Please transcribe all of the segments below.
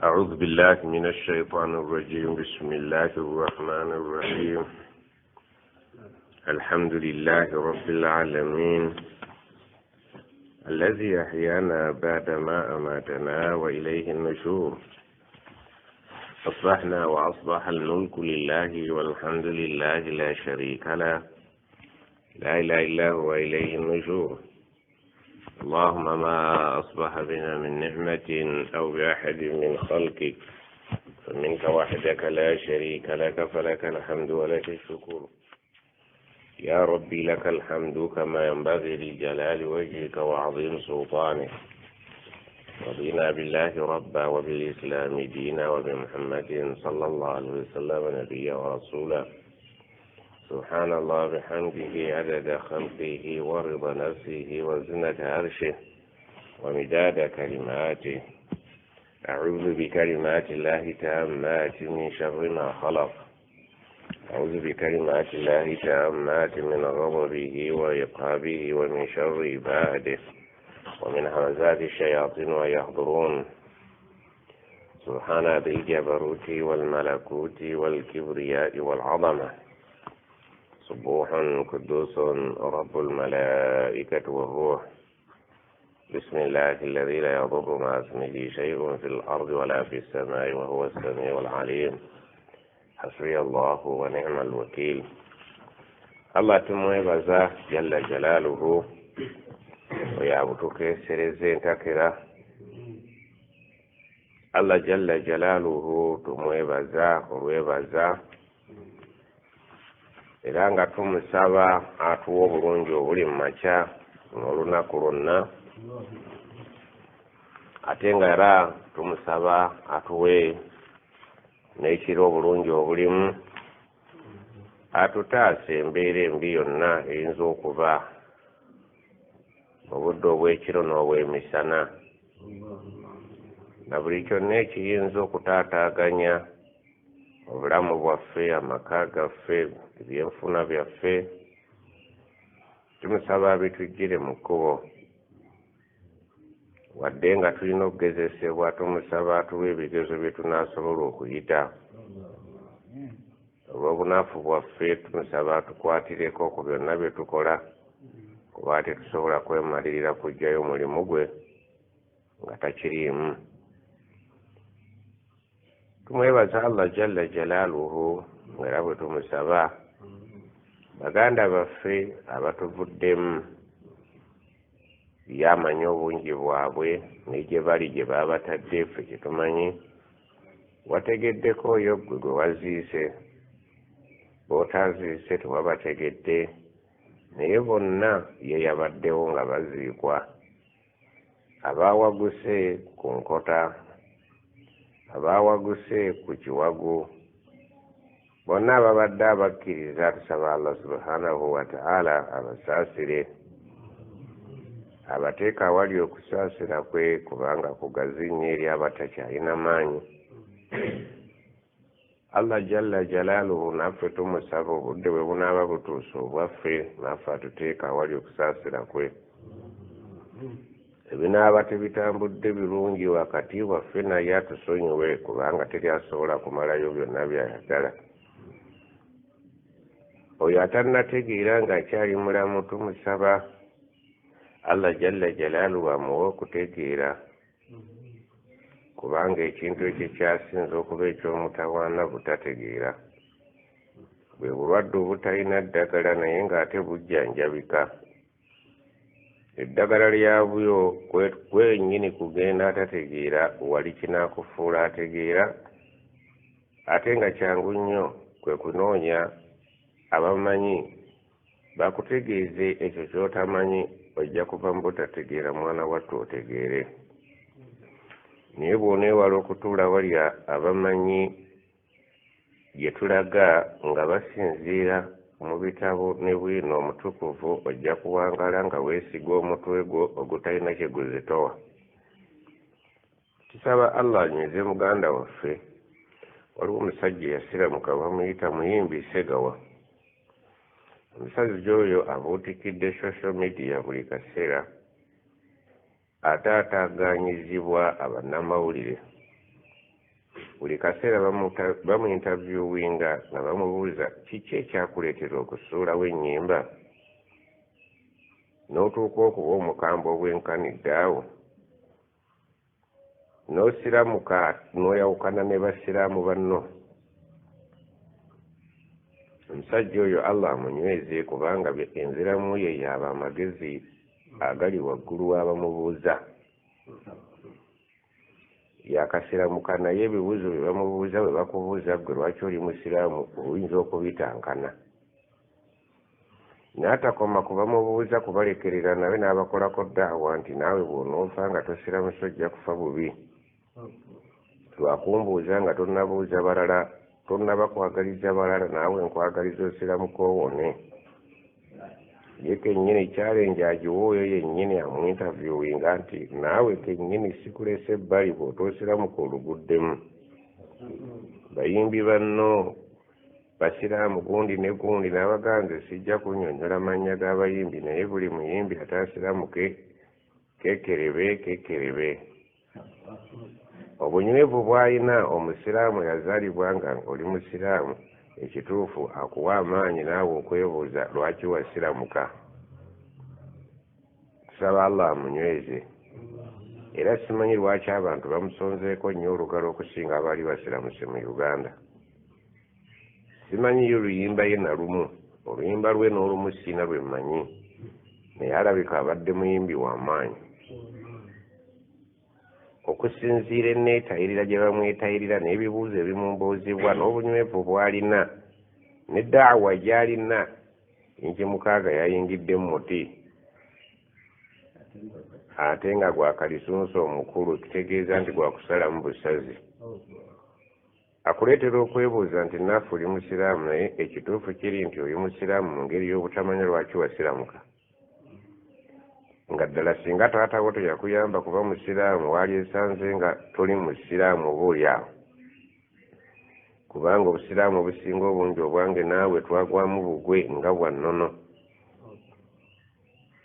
أعوذ بالله من الشيطان الرجيم. بسم الله الرحمن الرحيم. الحمد لله رب العالمين الذي أحيانا بعدما أماتنا وإليه النشور. أصبحنا وأصبح الملك لله والحمد لله لا شريك له، لا إله إلا هو إليه النشور. اللهم ما أصبح بنا من نعمة أو بأحد من خلقك فمنك وحدك لا شريك لك، فلك الحمد ولك الشكر. يا ربي لك الحمد كما ينبغي لجلال وجهك وعظيم سلطانك. رضينا بالله ربا وبالإسلام دينا وبمحمد صلى الله عليه وسلم نبيا ورسولا. سبحان الله بحمده عدد خلقه ورضا نفسه وزنة عرشه ومداد كلماته. أعوذ بكلمات الله تامات من شر ما خلق. أعوذ بكلمات الله تامات من غضبه وعقابه ومن شر عباده ومن همزات الشياطين ويحضرون. سبحان ذي الجبروت والملكوت والكبرياء والعظمة. سبوح قدوس رب الملائكة والروح. بسم الله الذي لا يضر مع اسمه شيء في الأرض ولا في السماء وهو السميع العليم. حسبي الله ونعم الوكيل. الله تموي بزا جل جلاله ويعبدك سرزين تكرا. الله جل جلاله تموي بزا ويبزا era nga tumusaba atuwa obulungi obuli mu makya n'olunaku lwonna, ate nga era tumusaba atuwe n'ekiro obulungi obulimu, atutaase embeera embi yonna eyinza okuba mu budde obw'ekiro n'obw'emisana, na buli kyonna ekiyinza okutaataaganya obulamu bwaffe, amaka gaffe, ebyenfuna byaffe. Tumusaba bitujjire mu kkubo, wadde nga tulina okugezesebwa tumusaba atuwe ebigezo bye tunaasobola okuyita. Olw'obunafu bwaffe tumusaba atukwatireko ku byonna bye tukola, kuba tetusobola kwemalirira kuggyayo omulimu gwe nga takiriimu. Tumwebaza Allah jalla jalaaluhu era bwe tumusaba baganda baffe abatuvuddemu yamanya obungi bwabwe n'egye bali gye baba batadde ffe kye tumanyi. Wategeddeko oyo gwe gwe waziise, b'otaziise tewabategedde, naye bonna ye yabaddewo nga baziikwa. Abaawaguse ku nkota, abaawaguse ku kiwagu, bonna ababadde abakkiriza tusaba Allah subhanahu wa ta'ala abasaasire, abateeka awali okusaasira kwe, kubanga kugazinnya eri abatakyalina maanyi. Allah jalla jalaaluhu naffe tumusaba obudde bwe bunaaba butuuse obwaffe, naffe atuteeka awali okusaasira kwe. Ebinaaba tebitambudde birungi wakati waffe naye atusonyiwe, kubanga teri asobola kumalayo byonna by'ayagala. Oyo atannategeera ng'akyali mulamu tumusaba Allah jalla jalaaluhu amuwe okutegeera, kubanga ekintu ekyo kyasinze okuba eky'omutawaana butategeera. Bwe bulwadde obutalina ddagala naye ng'ate bujjanjabika. Eddagala lyabyo kwennyini kugenda atategeera wali kinaakufuula ategeera, ate nga kyangu nnyo kwe kunoonya abamanyi bakutegeeze ekyo ky'otamanyi, ojja kuva mu butategeera mwana wattu otegeere. Naye bw'oneewala okutuula wali abamanyi gye tulaga nga basinziira mu bitabo ne bwino omutukuvu, ojja kuwangala nga weesiga omutwe gwo ogutalina kye guzitowa. Tusaba Allah anyweze muganda waffe. Waliwo omusajja yasiramuka bamuyita Muyimbi Segawa. Omusajja oyo abuutikidde social media buli kaseera, ate ataaganyizibwa abannamawulire. buli kaseera bamuinterviewinga nga bamubuuza kiki ekyakuleetera okusuulawo ennyimba n'otuuka okuba omukambwe obwenkanidde awo n'osiramuka n'oyawukana ne basiraamu banno. Omusajja oyo Allah amunyweze kubanga enziramu ye yaaba amagezi agali waggulu w'abamubuuza. Yakasiramuka naye ebibuuzo bye bamubuuza bwe bakubuuza ggwe lwaki oli musiraamu oyinza okubitankana. N'atakoma kubamubuuza kubalekerera nawe n'abakolako ddaawa nti naawe bw'onoofa nga tosiramusa ojja kufa bubi. Lwakumbuuza nga tonnabuuza balala tonnaba kwagaliza balala naawe nkwagaliza osiramuka owone. Ye kennyini challenge agiwa oyo yennyini amuinterviewinga nti naawe kennyini sikulese ebbali bw'otoosiramuka oluguddemu. Bayimbi banno basiraamu gundi ne gundi n'abaganze sijja kunnyonnyola mannya g'abayimbi naye buli muyimbi ataasiramuke kekerebe. Obunywevu bw'alina omusiraamu yazaalibwa nga oli musiraamu ekituufu akuwa amaanyi naawe okwebuuza lwaki wasiramuka. Tusaba Allah amunyweze. Era simanyi lwaki abantu bamusonzeeko nnyo olugalo okusinga abaali basiramuse mu Uganda. Simanyiyo luyimba ye na lumu, oluyimba lwe n'olumu sina lwe mmanyi, naye alabika abadde muyimbi w'amaanyi. Okusinziira enneetayirira gye bamwetayirira n'ebibuuzo ebimumbuuzibwa n'obunywevu bw'alina n'eddaawa gy'alina, inji mukaaga yayingidde mu muti ate nga gwa kalisunso omukulu, kitegeeza nti gwa kusalamu busazi. Akuleetera okwebuuza nti naffe oli musiraamu naye ekituufu kiri nti oli musiraamu mu ngeri y'obutamanya lwaki wasiramuka. Nga ddala singa taatawo teyakuyamba kuba musiraamu waali esanze nga toli musiraamu oboolyawo. Kubanga obusiraamu obusinga obungi obwange naawe twagwamu bugwe nga bwa nnono.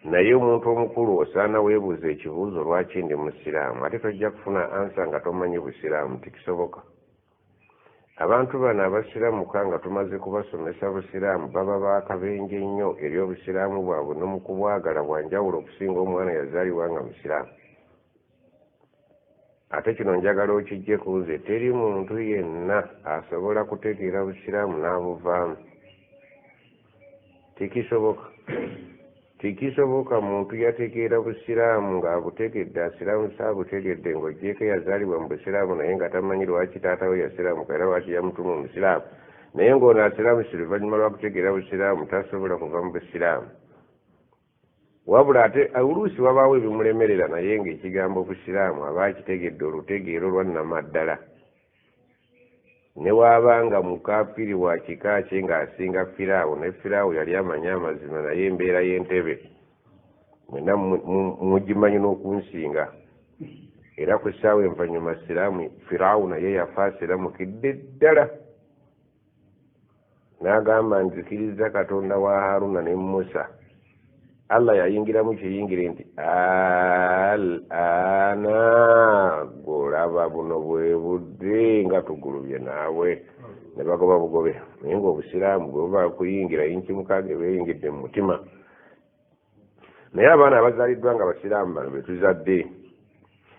Naye omuntu omukulu osaana weebuuza ekibuuzo lwaki ndi musiraamu, ate tojja kufuna ansa nga tomanyi busiraamu, tikisoboka. Abantu bano abasiramuka nga tumaze kubasomesa busiraamu baba baakabenje nnyo eri obusiraamu bwabwe ne mu kubwagala bwanjawulo okusinga omwana yazaalibwa nga musiraamu. Ate kino njagala okiggyeko nze teri muntu yenna asobola kutegeera busiraamu n'abuvaamu. Tikisoboka muntu yategeera busiraamu ng'abutegedde asiraamu saabutegedde ng'oggyeko yazaalibwa mu busiraamu naye nga tamanyi lwaki taatawe yasiraamuka era lwaki yamutuma omusiraamu, naye ng'ono asiraamusi luvannyuma lwa kutegeera busiraamu tasobola kuva mu busiraamu. Wabula ate oluusi wabaawo ebimulemerera naye ng'ekigambo busiraamu aba akitegedde olutegeero lwannama ddala. Ne waabanga mukaafiri wa kika kye ng'asinga Firaawo, ne Firaawo yali amanyi amazima naye embeera y'entebe mwena mugimanyi n'okunsinga. Era ku ssaawa envannyuma Firaawo naye yafa asiramukidde ddala. N'agamba nzikiriza Katonda wa Haruna ne Musa. Allah yayingiramu kiyingire nti ana golaba buno bwe budde nga tugulubye naawe ne bagoba bugobe. Naye ng'obusiraamu bwe buba kuyingira yinkimukaage beeyingidde mu mutima. Naye abaana abazaaliddwa nga basiraamu bano be tuzadde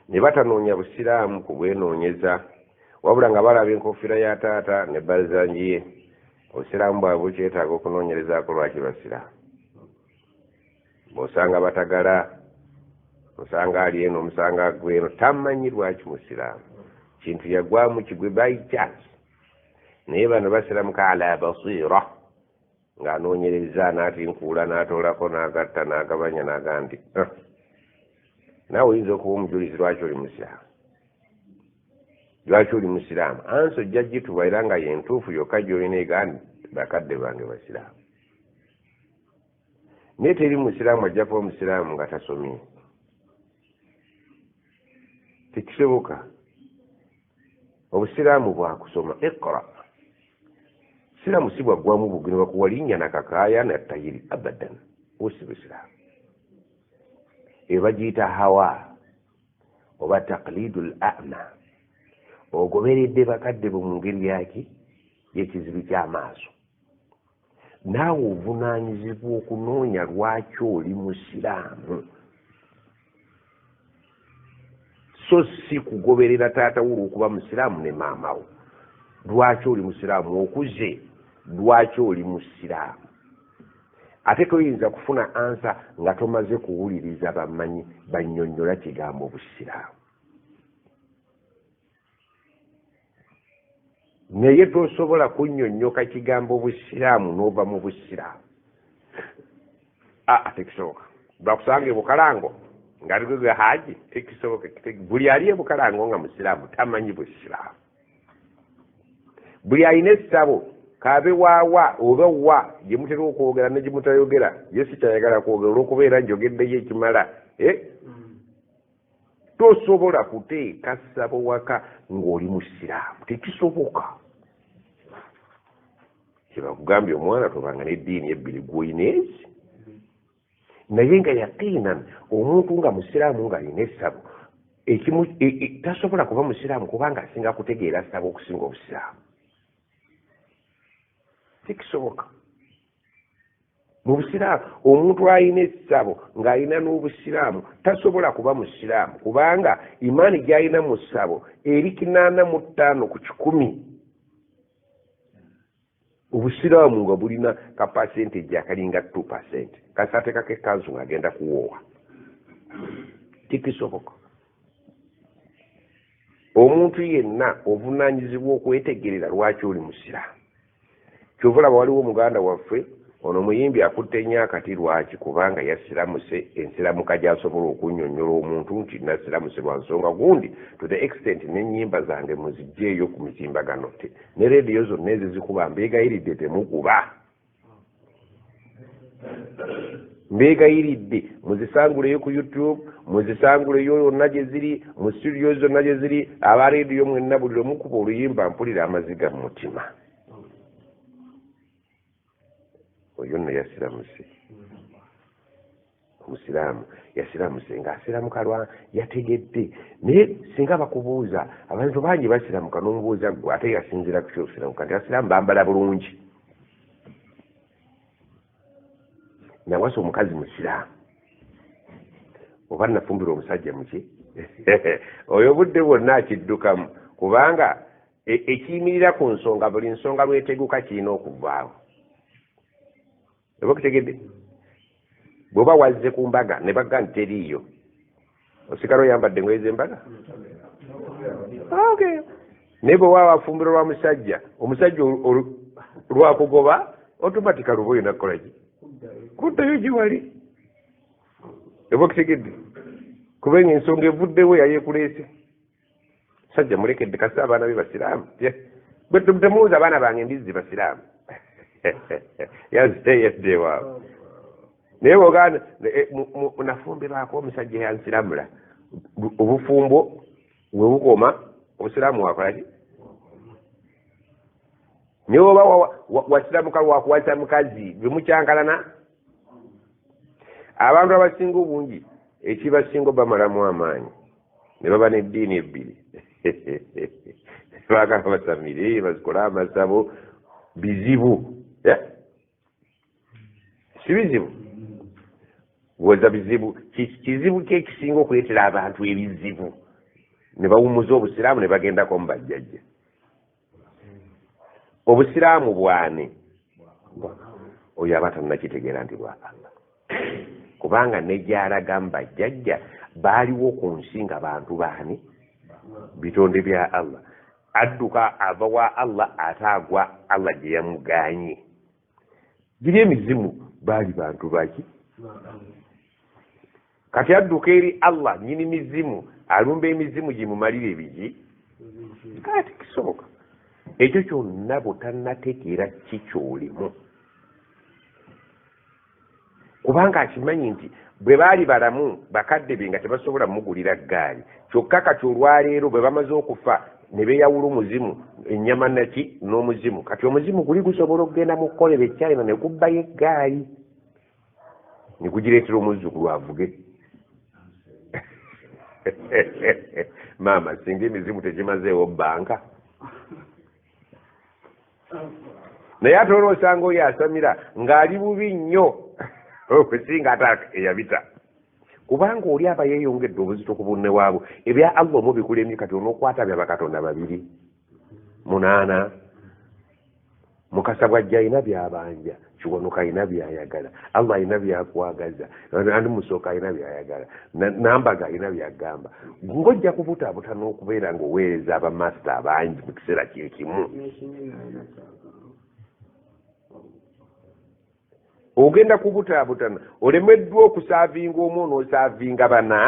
ne batanoonya busiraamu ku bwenoonyeza, wabula nga balaba enkofiira ya taata ne bazanjiye, obusiraamu bwabwe bukyetaaga okunoonyerezaako lwaki basiraamu. Bw'osanga batagala, osanga ali eno, omusanga agweno, tamanyi lwaki musiraamu. Kintu yagwamu kigwe by chance. Naye bano basiramuka ala basiira, ng'anoonyereza n'atinkuula n'atoolako n'agatta n'agabanya n'aga nti naawe oyinza okuba omujulizi lwaki oli musiraamu. Lwaki oli musiraamu? Ansi ojja gituwa era nga yentuufu yokka gy'olina egandi bakadde bange basiraamu. Naye teri musiraamu ajja kuba musiraamu nga tasomye. Tekisoboka. Obusiraamu bwakusoma. Iqra. Siraamu si bwaggwamu bugino bakuwa linnya na kakaaya na tayiri abadan. Osi busiraamu. Eyo bagiyita hawa oba taqlidul a'ma ogoberedde bakadde bo mu ngeri yaki y'ekizibu ky'amaaso naawe ovunaanyizibwa okunoonya lwaki oli musiraamu so si kugoberera taata wo olw'okuba musiraamu ne maama wo lwaki oli musiraamu okuze lwaki oli musiraamu ate toyinza kufuna ansa nga tomaze kuwuliriza bamanyi bannyonnyola kigambo busiraamu naye tosobola kunnyonnyoka kigambo busiraamu n'ova mu busiraamu tekisoboka bakusange bukalango nga ligwe haji tekisoboka buli ali ebukalango nga musiraamu tamanyi busiraamu buli alina essabo kabe waawa oba wa gye mutera okwogera ne gye mutayogera ye sikyayagala kwogera olw'okubeera njogeddeyo ekimala tosobola kuteeka ssabo waka ng'oli musiraamu tekisoboka kyebakugambye omwana tobanga n'eddiini ebbiri gw'oyineezi naye nga yaqiinan omuntu nga musiraamu ng'alina essabo tasobola kuba musiraamu kubanga asinga kutegeera ssabo okusinga obusiraamu tekisoboka mu busiraamu omuntu alina essabo ng'alina n'obusiraamu tasobola kuba musiraamu kubanga imaani gy'alina mu ssabo eri 85 ku 100 obusiraamu nga bulina ka percentage akalinga 2% kasatekako ekanzu ng'agenda kuwoowa tekisoboka omuntu yenna ovunaanyizibwa okwetegerera lwaki oli musiraamu kyova olaba waliwo omuganda waffe ono muyimbi akutte nnyo akati lwaki kubanga yasiramuse ensiramuka gy'asobola okunnyonnyola omuntu nti nasiramuse lwa nsonga gundi to the extent n'ennyimba zange muziggyeeyo ku mitimbagano ne rediyo zonna ezizikuba mbeegayiridde temukuba mbeegayiridde muzisanguleyo ku YouTube muzisanguleyo yonna gye ziri mu studio zonna gye ziri aba rediyo mwenna buli lwemukuba oluyimba mpulira amaziga mu mutima oyo nno yasiramuse omusiraamu yasiramuse ng'asiramuka lwa yategedde naye singa bakubuuza abantu bangi basiramuka n'omubuuza gwe ate yasinzira ku kyosiramuka nti abasiraamu bambala bulungi nawasa omukazi musiraamu oba nafumbira omusajja muki oyo obudde bwonna akiddukamu kubanga ekiyimirira ku nsonga buli nsonga lweteguka kirina okuvaawo oba kutegedde bw'oba wazze ku mbaga ne bagga nti teriiyo osigala oyambadde ngoye z'embaga okay naye bw'oba wafumbiro lwa musajja omusajja lwakugoba automatica luba olina kukolaki kuddayo gye wali oba kutegedde kubenga ensonga evuddewo yayeekuleese sajja mulekedde kasi abaana be basiraamu bwe temubuuza abaana bange mbizzi basiraamu yazeyedde waawe naye bwoganda nafumbirwako omusajja yansiramula obufumbo we bukoma obusiraamu wakolaki naye oba wasiramuka lwakuwasa mukazi bemukyankalana abantu abasinga obungi ekibasinga bamalamu amaanyi ne baba n'eddiini ebbiri baagala basamire bazikole amasabo bizibu si bizibu woza bizibu kizibu ki ekisinga okuleetera abantu ebizibu ne bawumuza obusiraamu ne bagendako mu bajjajja obusiraamu bwane oyo aba tannakitegeera nti bwa Allah kubanga ne gy'alaga mu bajjajja baaliwo ku nsi nga bantu baani bitonde bya Allah adduka ava wa Allah ataagwa Allah gye yamuganye giri emizimu baali bantu baki kati adduka eri Allah nyini mizimu alumba emizimu gimumalira ebiki kati kisoboka ekyo kyonna butannategeera kikyolimu kubanga akimanyi nti bwe baali balamu bakadde be nga tebasobola mugulira ggaali kyokka kati olwaleero bwe bamaze okufa ne beeyawula omuzimu ennyama naki n'omuzimu kati omuzimu guli gusobola okugenda mu kukolera ekyalema ne gubbayo eggaali ne gugireetera omuzzukulu avuge maama singa emizimu tegimazeewo banka naye ate olwo osanga oyo asamira ng'ali bubi nnyo okusinga ate eyabita kubanga oli aba yeeyongedde obuzito ku bunne waabwe ebya allah omu bikulemye kati onookwata bya bakatonda 2 8 mukasa bwajja alina byabanja kiwonuka alina byayagala allah alina byakwagaza andi musooka alina byayagala nambaga alina byagamba ng'ojja kubutaabuta n'okubeera ng'oweereza abamasita abangi mu kiseera kye kimu ogenda kubutaabutana olemeddwa okusaavinga omu n'osaavinga bana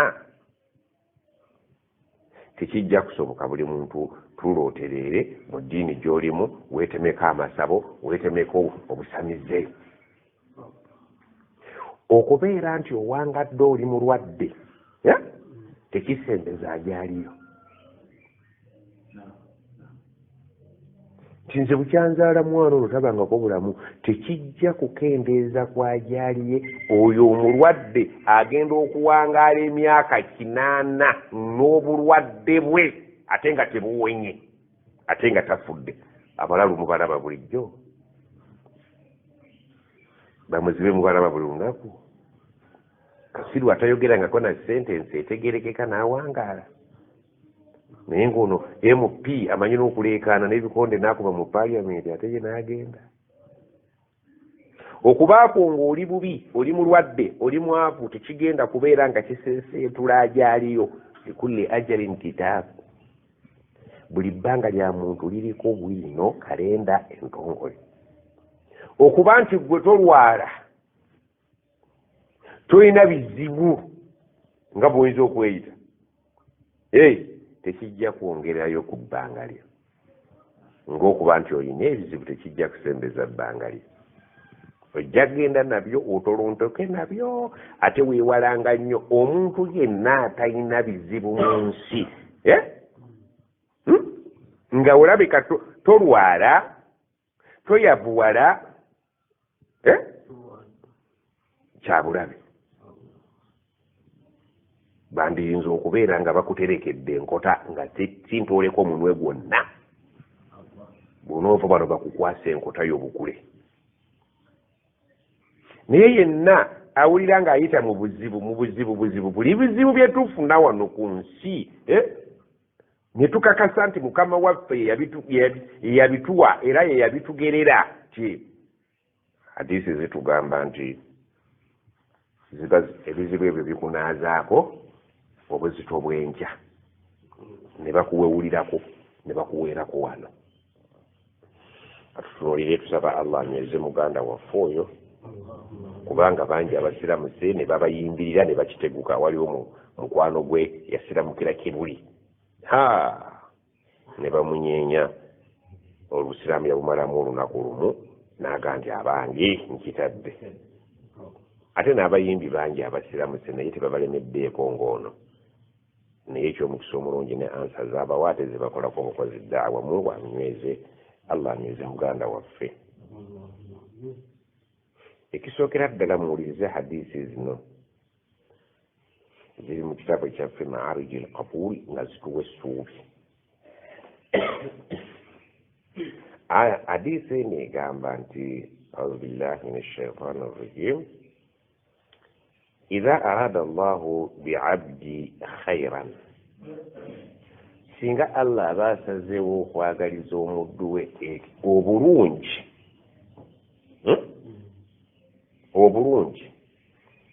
tekijja kusoboka buli muntu tulooterere mu ddiini gy'olimu weetemeko amasabo weetemeko obusamize okubeera nti owangadde oli mulwadde tekisembeza agyaliyo nze bukyanzaala mwana olwo tabangako bulamu tekijja kukendeeza kwagyaliye oyo omulwadde agenda okuwangaala emyaka 8 n'obulwadde bwe ate nga tebuwenye ate nga tafudde abalalu mubalaba bulijjo bamuzibe mubalaba buli lunaku kasiru atayogerangako na sentensi etegerekeka n'awangaala naye ng'ono mp amanyi n'okuleekaana n'ebikonde n'akuba mu paliamenti ate ye n'agenda okubaako ng'oli bubi oli mulwadde oli mwavu tekigenda kubeera nga kisenseetula agyaliyo likulli ajalin kitaabu buli bbanga lya muntu liriko bwino kalenda entongole okuba nti gwe tolwala tolina bizibu nga bw'oyinza okweyita tekijja kwongerayo ku bbanga lyo ng'okuba nti olina ebizibu tekijja kusembeza bbanga lyo ojja genda nabyo otolontoke nabyo ate weewalanga nnyo omuntu yenna atalina bizibu mu nsi nga olabika tolwala toyavuwala kyabulabe bandiyinza okubeera nga bakuterekedde enkota nga kintooleko omunwe gwonna bw'onoova bano bakukwasa enkota y'obukule naye yenna awulira ng'ayita mu buzibu buli bizibu bye tufuna wano ku nsi ne tukakasa nti mukama waffe yeyabituwa era yeyabitugerera ti hadiisi zitugamba nti ebizibu ebyo bikunaazaako obuzito bw'enkya ne bakuwewulirako ne bakuweerako wano atutunuulire tusaba allah anyweze muganda waffe oyo kubanga bangi abasiramuse ne babayimbirira ne bakiteguka waliwo mukwano gwe yasiramukira kibuli ne bamunyeenya olubusiraamu yabumalamu olunaku lumu n'agandi abangi nkitadde ate n'abayimbi bangi abasiramuse naye tebabalemeddeeko ng'ono naye ekyomukisa omulungi ne ansa z'abawaate zebakolako obukozi ddaawa mungu aminyweze allah anyweze muganda waffe ekisookera ddala muwulirize hadiisi zino ziri mu kitabo kyaffe maariji al-qabul nga zituwa essuubi hadiisi eno egamba nti auzu billahi min ashaitani arrajim idha arada allahu biabdi khairan singa allah aba asazeewo okwagaliza omuddu we obulungi obulungi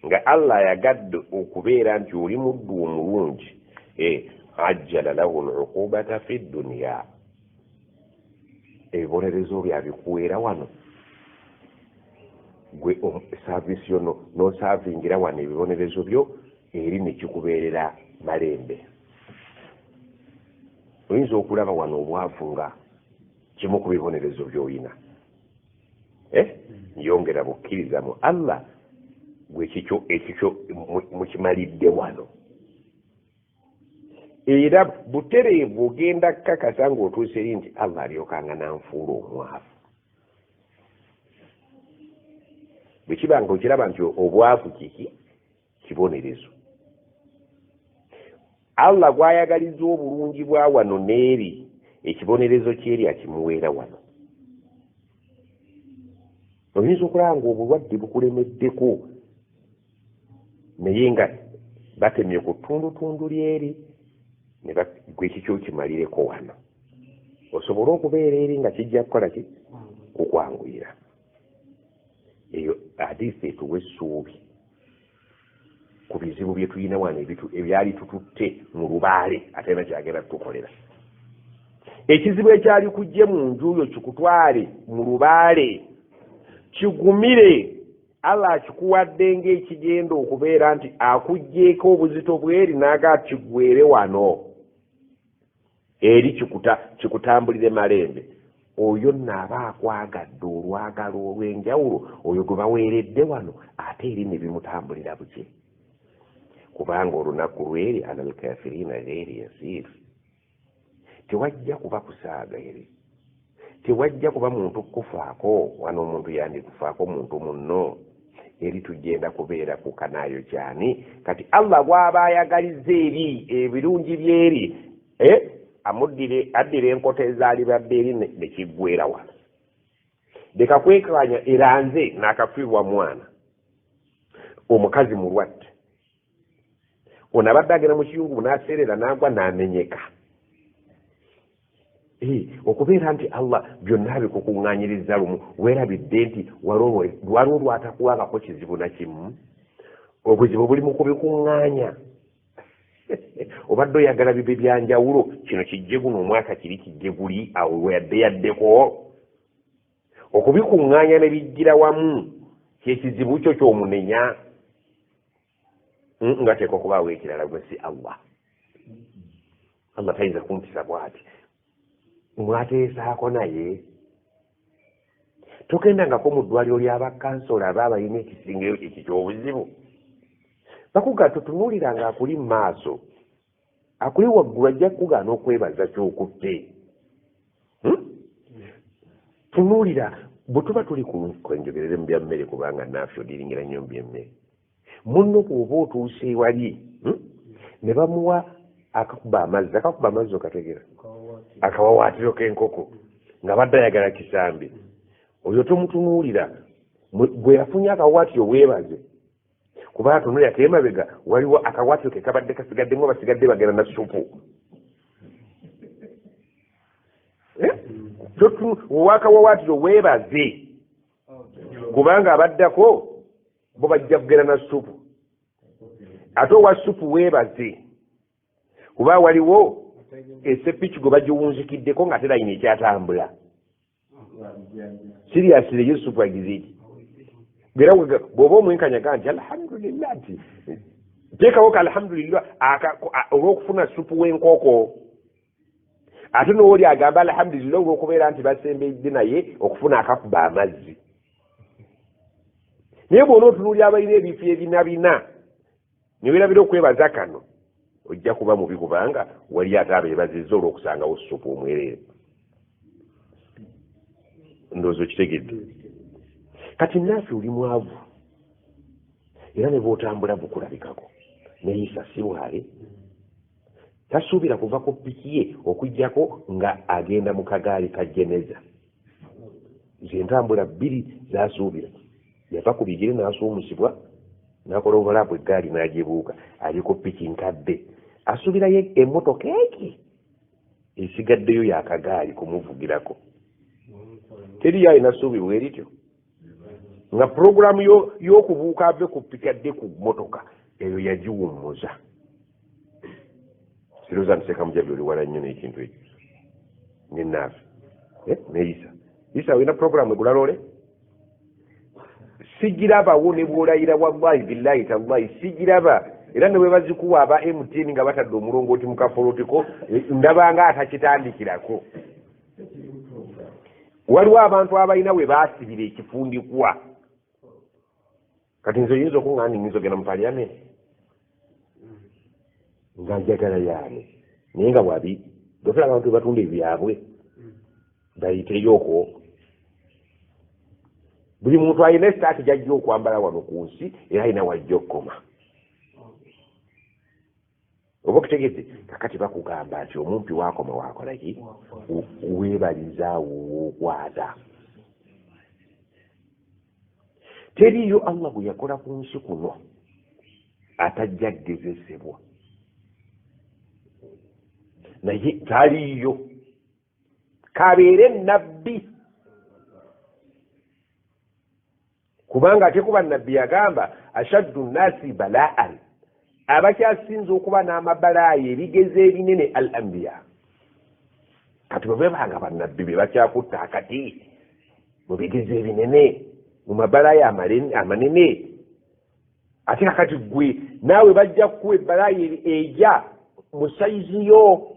nga allah yagadde okubeera nti oli muddu omulungi ajjala lahu al-uqubata fi dduniya ebibonerezo byabikuweera wano gwe saavisi yo n'osaavingira wano ebibonerezo byo eri nekikubeerera malembe oyinza okulaba wano obwavu nga kimu ku bibonerezo by'olina yongera bukkiriza mu allah gwe ekikyo mukimalidde wano era butereevu ogenda kukakasa ng'otuuse eri nti allah alyokanga nanfuula omwavu bwe kiba nga okiraba nti obwavu kiki kibonerezo Allah gwayagaliza obulungi bwa wano n'eri ekibonerezo kyeri akimuweera wano. Oyinza okulaba obulwadde bukulemeddeko naye nga batemye ku ttundutundu lyeri ne gwe kikyo kimalireko wano, osobola okubeera eri nga kijja kukola ki kukwanguyira. Eyo hadiisi etuwa essuubi ku bizibu bye tulina wano ebyali tututte mu lubaale ate na kyagenda tutukolera. Ekizibu ekyali kujje mu njuyo kikutwale mu lubaale kigumire, Allah akikuwadde ng'ekigenda okubeera nti akugjeeko obuzito bweri n'aga kigwere wano eri kikutambulire malembe. Oyo naaba akwagadde olwagala olw'enjawulo, oyo gwe baweeredde wano ate eri ne bimutambulira buke, kubanga olunaku lweri alal kafirina ghayri yasiir. Tewajja kuba kusaaga eri, tewajja kuba muntu kufaako wano, omuntu yandikufaako muntu munno eri tugenda kubeera ku kanaayo kyani. Kati Allah gw'aba ayagaliza eri ebirungi byeri addire enkota ezaalibadde eri nekiggwera wano. Leka kwekanya eranze n'akafiirwa mwana, omukazi mulwadde, ono abadde agenda mu kiyungu n'aseerera n'agwa n'amenyeka. Okubeera nti Allah byonna bikukuŋŋaanyiriza lumu, weerabidde nti waliwo lwatakuwangako kizibu na kimu, obuzibu buli mu kubikuŋŋaanya. Obadde oyagala bibe byanjawulo, kino kijje guno omwaka kiri kijje guli awo weyaddeyaddeko. Okubikuŋŋaanya ne bijjira wamu kyekizibu kyo ky'omunenya, nga teeka okubaawo ekirala gwe si Allah. Allah tayinza kumpisa bw'ati. Mwateesaako naye togendangako mu ddwaliro ly'abakansola aba abalina ekisingeyo kiki ky'obuzibu. Bakuga tutunuuliranga akuli mu maaso, akuli waggulu ajja kugaana okwebaza ky'okutte. Tunuulira bwe tuba tuli kwenjogerere mu bya mmere, kubanga naffe odiringira nnyo mu byemmere. Munno bw'oba otuuse ewali ne bamuwa akakuba amazzi okategera akawawaatiro k'enkoko nga badde ayagala kisambi, oyo tomutunuulira. Bwe yafunye akawawaatiro weebaze, kubanga tunuulira teemabega waliwo akawawaatiro ke kabadde kasigaddemu, basigadde bagenda na supu. Owakawawaatiro weebaze, kubanga abaddako bo bajja kugenda na supu. Ate owa supu weebaze, kuba waliwo esepiki gwe bagiwunzikiddeko nga terayina ekyatambula. Siriyasire yo supu agiziki era bw'oba omwenkanyaga nti alhamdulillah, nti teekawo ka alhamdulillah olw'okufuna supu w'enkoko. Ate n'oli agamba alhamdulillah olw'okubeera nti basembedde naye okufuna akakuba amazzi. Naye bw'ona otunuulira abalina ebifo ebinabina ne weerabira okwebaza kano, ojja kuba mubi, kubanga wali ate abeebazizza olw'okusangawo supu omwereere. Ndowooza okitegedde. Kati naffe oli mwavu era ne bw'otambula bukulabikako. Ne Isa si bwali, tasuubira kuva ku ppiki ye okuggyako nga agenda mu kagaali ka jeneza. Z'entambula bbiri z'asuubira. Yava ku bigere n'asuumusibwa, n'akola obulabu eggaali n'agibuuka, ali ku ppiki nkadde. Asuubirayo emmotoka eki esigaddeyo yakagaali kumuvugirako. Teriyo alina ssuubi bwerityo nga puroguramu y'okubuuka ave ku ppiki adde ku mmotoka eyo yagiwummuza. Sirowooza nti Ssekamujjabi oli wala nnyo n'ekintu ekyo ne naafe ne Isa olina puroguramu egulaloole. Sigirabawo ne bw'olayira wallahi billahi tallahi sigiraba. Era ne bwe bazikuwa aba MTN nga batadde omulongooti mu kafolotiko, ndabanga atakitandikirako. Waliwo abantu abalina we baasibira ekifundikwa. Kati nze oyinza okuŋŋaana nnyinza ogenda mu paliyamenti nga njagala yaabwe, naye nga bwabi dofera abantu batunda ebyabwe bayiteyoko. Buli muntu alina esitaati gy'ajja okwambala wano ku nsi, era alina wajja okukoma. oba okutegedde kakati bakugamba nti omumpi wakoma wakolaki weebalizaawo okwata. Teriyo Allah bwe yakola ku nsi kuno atajja kugezesebwa, naye taliyo kabeere nabbi, kubanga ate kuba nabbi yagamba ashaddu nnasi balaan, abakyasinza okuba n'amabalaayi ebigezo ebinene al anbiya. Kati bwe bebanga bannabbi be bakyakutta akati mu bigezo ebinene mu mabalaayi amanene, ate kakati gwe naawe bajja kukuwa ebalaayi ejja mu sayiziyo.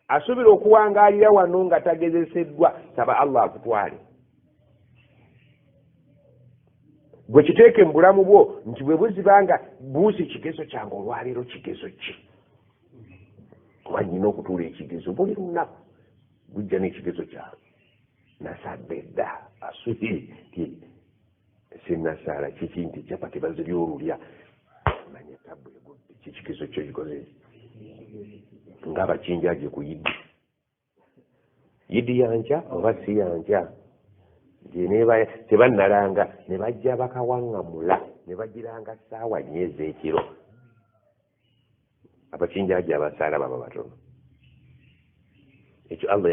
Asuubira okuwangaalira wano nga tagezeseddwa, saba Allah akutwale. Gwe kiteeke mu bulamu bwo nti bwe buzibanga buusi kigezo kyange olwaleero kigezo ki? Kuba nnyina okutuula ekigezo buli lunaku bujja n'ekigezo kyange. Nasadde dda asuubire sinnasaala kiki nti capati bazirya olulya manya tabu egudde kikigezo kyo gikoze ng'abakinjaje ku yidi yanca oba si yanca tebannalanga ne bajja bakawaŋŋamula ne bagiranga ssaawa nnya ez'ekiro. Abakinjaje abasaala baba batono. Ekyo Allah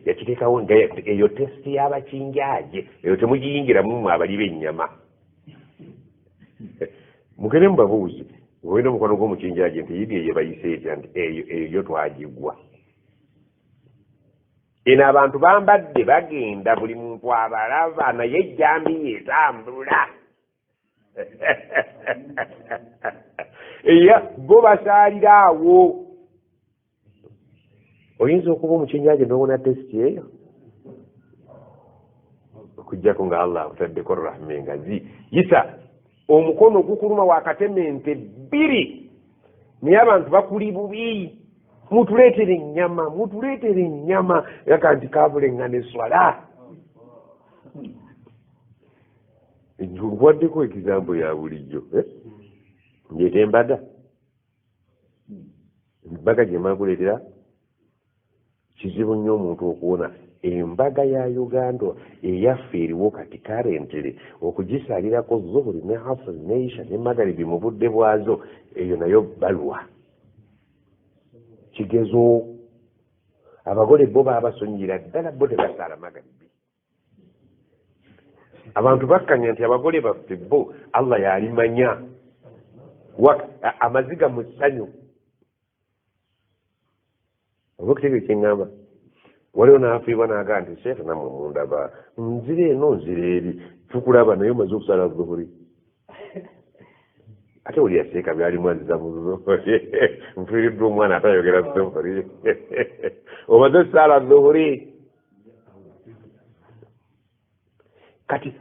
yakiteekawo nga eyo tesiti y'abakinjaje, eyo temugiyingiramu abali b'ennyama. Mugende mubabuuzi ng'olina omukono gw'omukinjaje nti yidi eyo bayise etya, nti eyo twagigwa. Eno abantu bambadde bagenda, buli muntu abalaba naye ejjambi etambula. Bo basaalira awo. Oyinza okuba omukinjaje n'obona tesiti eyo okuggyako nga Allah akutaddeko rahma engazi. Yisa omukono gukuluma wakatemente bbiri, naye abantu bakuli bubi. Mutuleetere ennyama, mutuleetere ennyama, yaka nti kabuleŋŋana eswala. Nkuwaddeko ekizambo ya bulijjo. Njeeta embaga. Embaga gye makuleetera kizibu nnyo omuntu okuwona. Embaga ya Uganda eyaffe eriwo kati karentere okugisalirako zuhuri ne asri ne isha ne magaribi mu budde bwazo, eyo nayo balwa. Kigezo abagole bo babasonyira ddala bo tebasaala magaribi. Abantu bakkanya nti abagole baffe bo Allah yalimanya amaziga mu ssanyu. Oba okutegeera kyeŋŋamba, waliwo n'afiibwa n'agaa nti sheekh nammwe mundaba nzira eno nzira eri tukulaba naye omaze okusala zuhuri. Ate oli yaseeka byalimu aziza mu zuhuri, nfiiriddwa omwana atayogera zuhuri. Omaze okusala zuhuri. Kati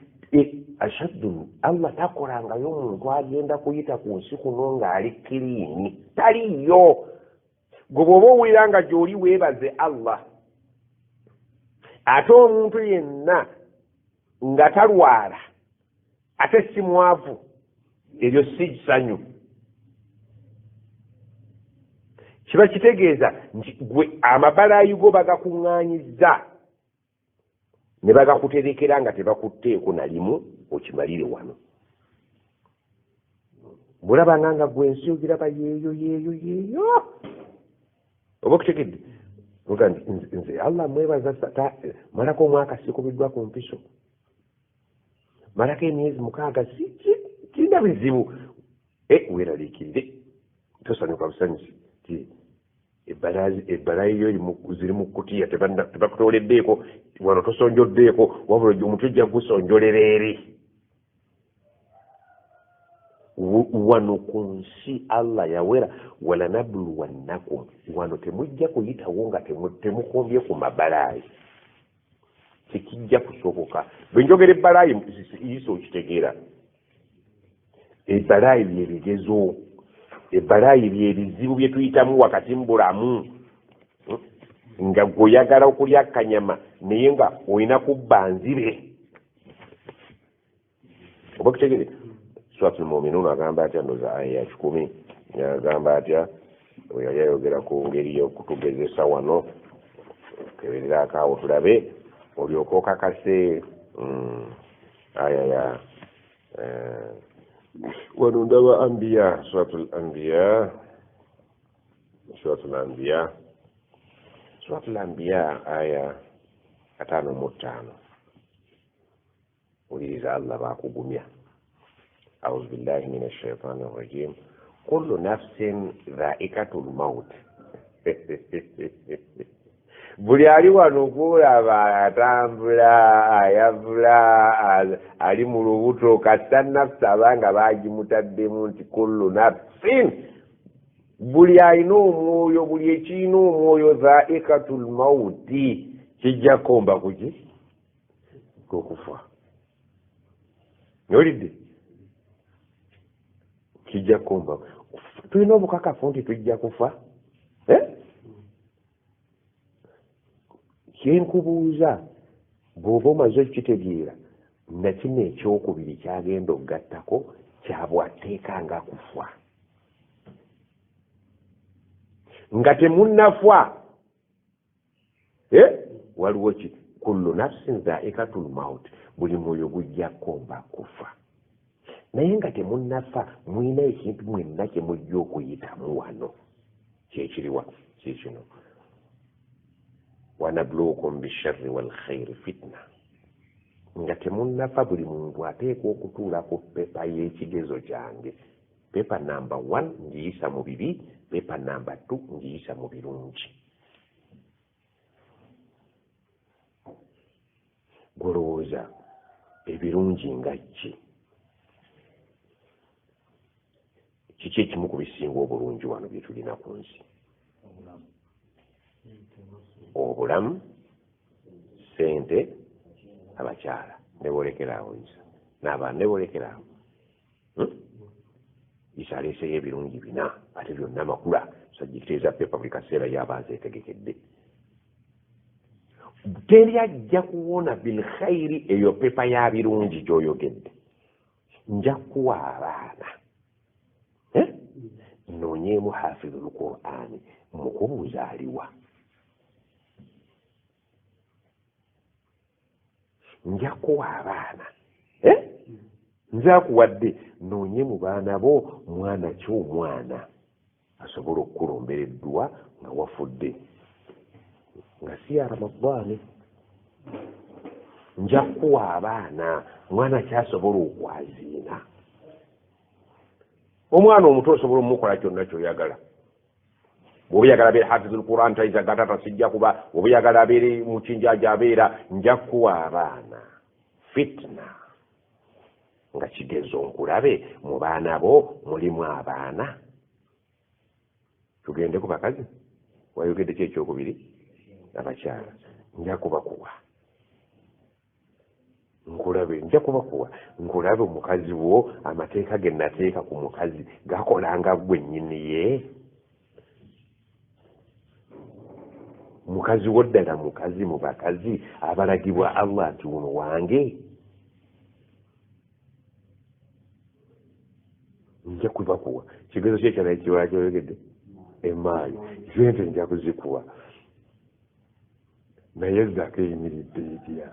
ashaddu Allah takolangayo omuntu agenda kuyita ku nsi kuno ng'ali kiriini, taliyo. Gwe bw'oba owulira nga gy'oli weebaze Allah, ate omuntu yenna nga talwala ate si mwavu, eryo si kisanyu. Kiba kitegeeza nti gwe amabalaayi go bagakuŋŋaanyizza ne bagakuterekera nga tebakutteeko na limu okimalire wano. Bulabanga nga gwe ensi ogiraba yeeyo oba okutegedde oga nze Allah mwebaza malako omwaka sikubiddwa ku mpiso, malako emyezi 6 kirina bizibu. Weeraliikirire tosanyuka busanyusi ti ebbalaayi yo ziri mu kutiya, tebakutooleddeeko wano, tosonjoddeeko, wabula omutwe ojja gusonjolera eri. Wano ku nsi Allah yawera walanabluwannakum, wano temujja kuyitawo nga temukombye ku mabalaayi, tekijja kusoboka. Bwe njogera ebbalaayi iso okitegeera, ebbalaayi bye bigezo, ebbalaayi bye bizibu bye tuyitamu wakati mu bulamu, nga gweoyagala okulya akanyama naye nga olina kubba nzibe. Oba okitegeera Suratul Mu'minun agamba atya ndoza aya 10 agamba atya yali ayogera ku ngeri y'okutugezesa wano kebererako awo tulabe olyoka okakase ayaya wano ndaba ambiya suratul anbiya aya 55 uliriza Allah bakugumya أعوذ بالله من الشيطان الرجيم كل نفس ذائقة الموت buli ali wano kulaba atambula ayavula ali mu lubuto kasita nafsi abanga bagimutaddemu nti kullu nafsin buli alina omwoyo buli ekiina omwoyo dhaikatul mauti kijja komba kuki kokufa nolidde kijja komba tulina obukakafu nti tujja kufa kyenkubuuza bw'oba omaze okukitegeera nakino ekyokubiri kyagenda okugattako kyabwateeka nga kufa nga temunnafa waliwo ki kullu nafsin dhaikatul maut buli mwoyo gujja komba kufa naye nga temunnafa mulina ekintu mwenna kyemujja okuyitamu wano kyekiriwa kikino wanabluukum bisharri walkhairi fitna nga temunnafa buli muntu ateeka okutuula ku pepa y'ekigezo kyange pepa namba 1 ngiyisa mu bibi pepa namba 2 ngiyisa mu birungi golowooza ebirungi nga kiki ekimu ku bisinga obulungi wano bye tulina ku nsi obulamu sente abakyala nebolekerawo isa n'abaana nebolekerawo isa aleeseyo ebirungi 4 ate byonna makula sajjiteeza pepa buli kaseera yabanza etegekedde teri ajja kuwona bilkhairi eyo pepa ya birungi gy'oyogedde nja kuwa abaana noonyeemu hafidhul qur'ani mukubuuza aliwa nja kuwa abaana nze akuwadde noonye mu baana bo mwana ki omwana asobola okukulombereddwa nga wafudde nga si ya ramadaani nja kuwa abaana mwana kyasobola okwaziina omwana omuto osobola omukola kyonna kyoyagala bw'oba oyagala abeere hafidhul qur'an tayiza gatata sijja kuba bw'oba oyagala abeere mukinjaja abeera nja kuwa abaana fitna nga kigezo nkulabe mu baana bo mulimu abaana tugende ku bakazi wayogedde ki ekyokubiri abakyala nja kubakuwa nkulabe nja kubakuwa nkulabe omukazi wo amateeka ge nateeka ku mukazi gakolanga gwe nnyini ye mukazi wo ddala mukazi mu bakazi abalagibwa Allah nti ono wange nja kubakuwa kigezo kyekyala ekiwala kyoyogedde emaayi sente nja kuzikuwa naye zaka eyimiridde etya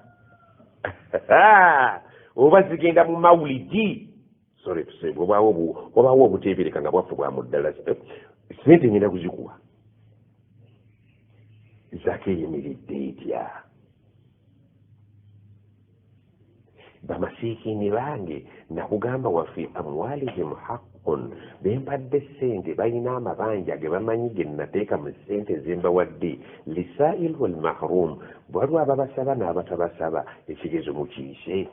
oba zigenda mu mawulidi sorry to say obaawo obuteebereka nga bwaffe bwa muddala sente ngenda kuzikuwa zaka eyimiridde etya bamasiikini bange nakugamba waffe amwalihim haqqun bempadde sente balina amabanja ge bamanyi ge nateeka mu sente zembawadde lisail wal mahrum bwaliwo ababasaba n'abatabasaba ekigezo mukiise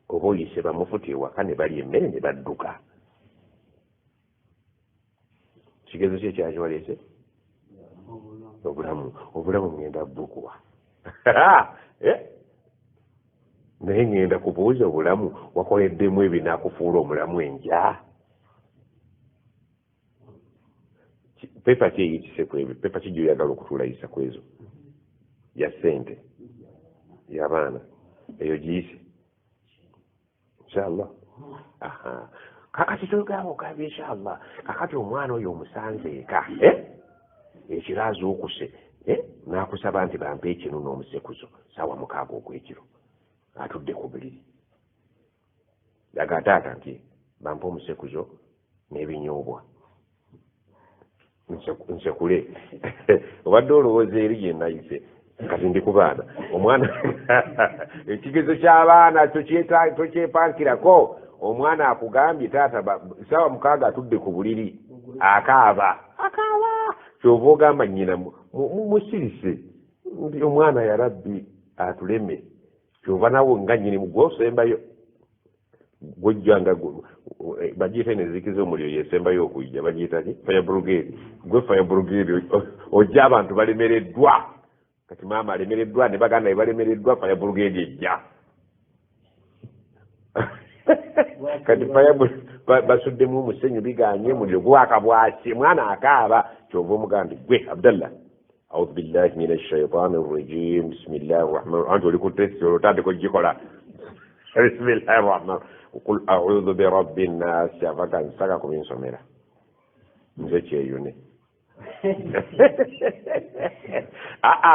oba oyise bamufuta ewaka ne balya emmere ne badduka kigezo ki ekyakiwaleese obulamu ngenda bukuwa naye ngenda kubuuza obulamu wakoleddemu ebinaakufuula omulamu enja pepa ki eyitise ku ebyo pepa ki gyoyagala okutuulayisa ku ezo ya ssente y'abaana eyo giyise inshallah kakati toyogera okugamba inshallah kakati omwana oyo omusanze eka ekirazo okuse n'akusaba nti bampe ekinu n'omusekuzo saawa 6 ogw'ekiro atudde ku buliri yagataata nti bampe omusekuzo n'ebinyoobwa nsekule obadde olowooza eri gye nayise kati ndi ku baana omwana ekigezo ky'abaana tokyepankirako omwana akugambye taata saawa 6 atudde ku buliri akaaba kyova ogamba nnyina musirise nti omwana ya rabbi atuleme kyova nawe nga nnyini gwosembayo gwojjanga bagiyita nezikiza omuliro yesembayo okujja bagiyita ki fire brigade gwe fire brigade ojja abantu balemereddwa kati maama alemereddwa ne baganda balemereddwa fire brigade ejja kati basuddemu omusenyu biganye muliro gwaka bwaki mwana akaaba kyova omuganda gwe abdallah audhu billahi min ashaitani rrajim bisimillahi rahmani anti oli ku testi olotandika ogikola bisimillahi rahmani qul audhu birabbi nnasi avaga nsaka kubinsomera nze kyeyune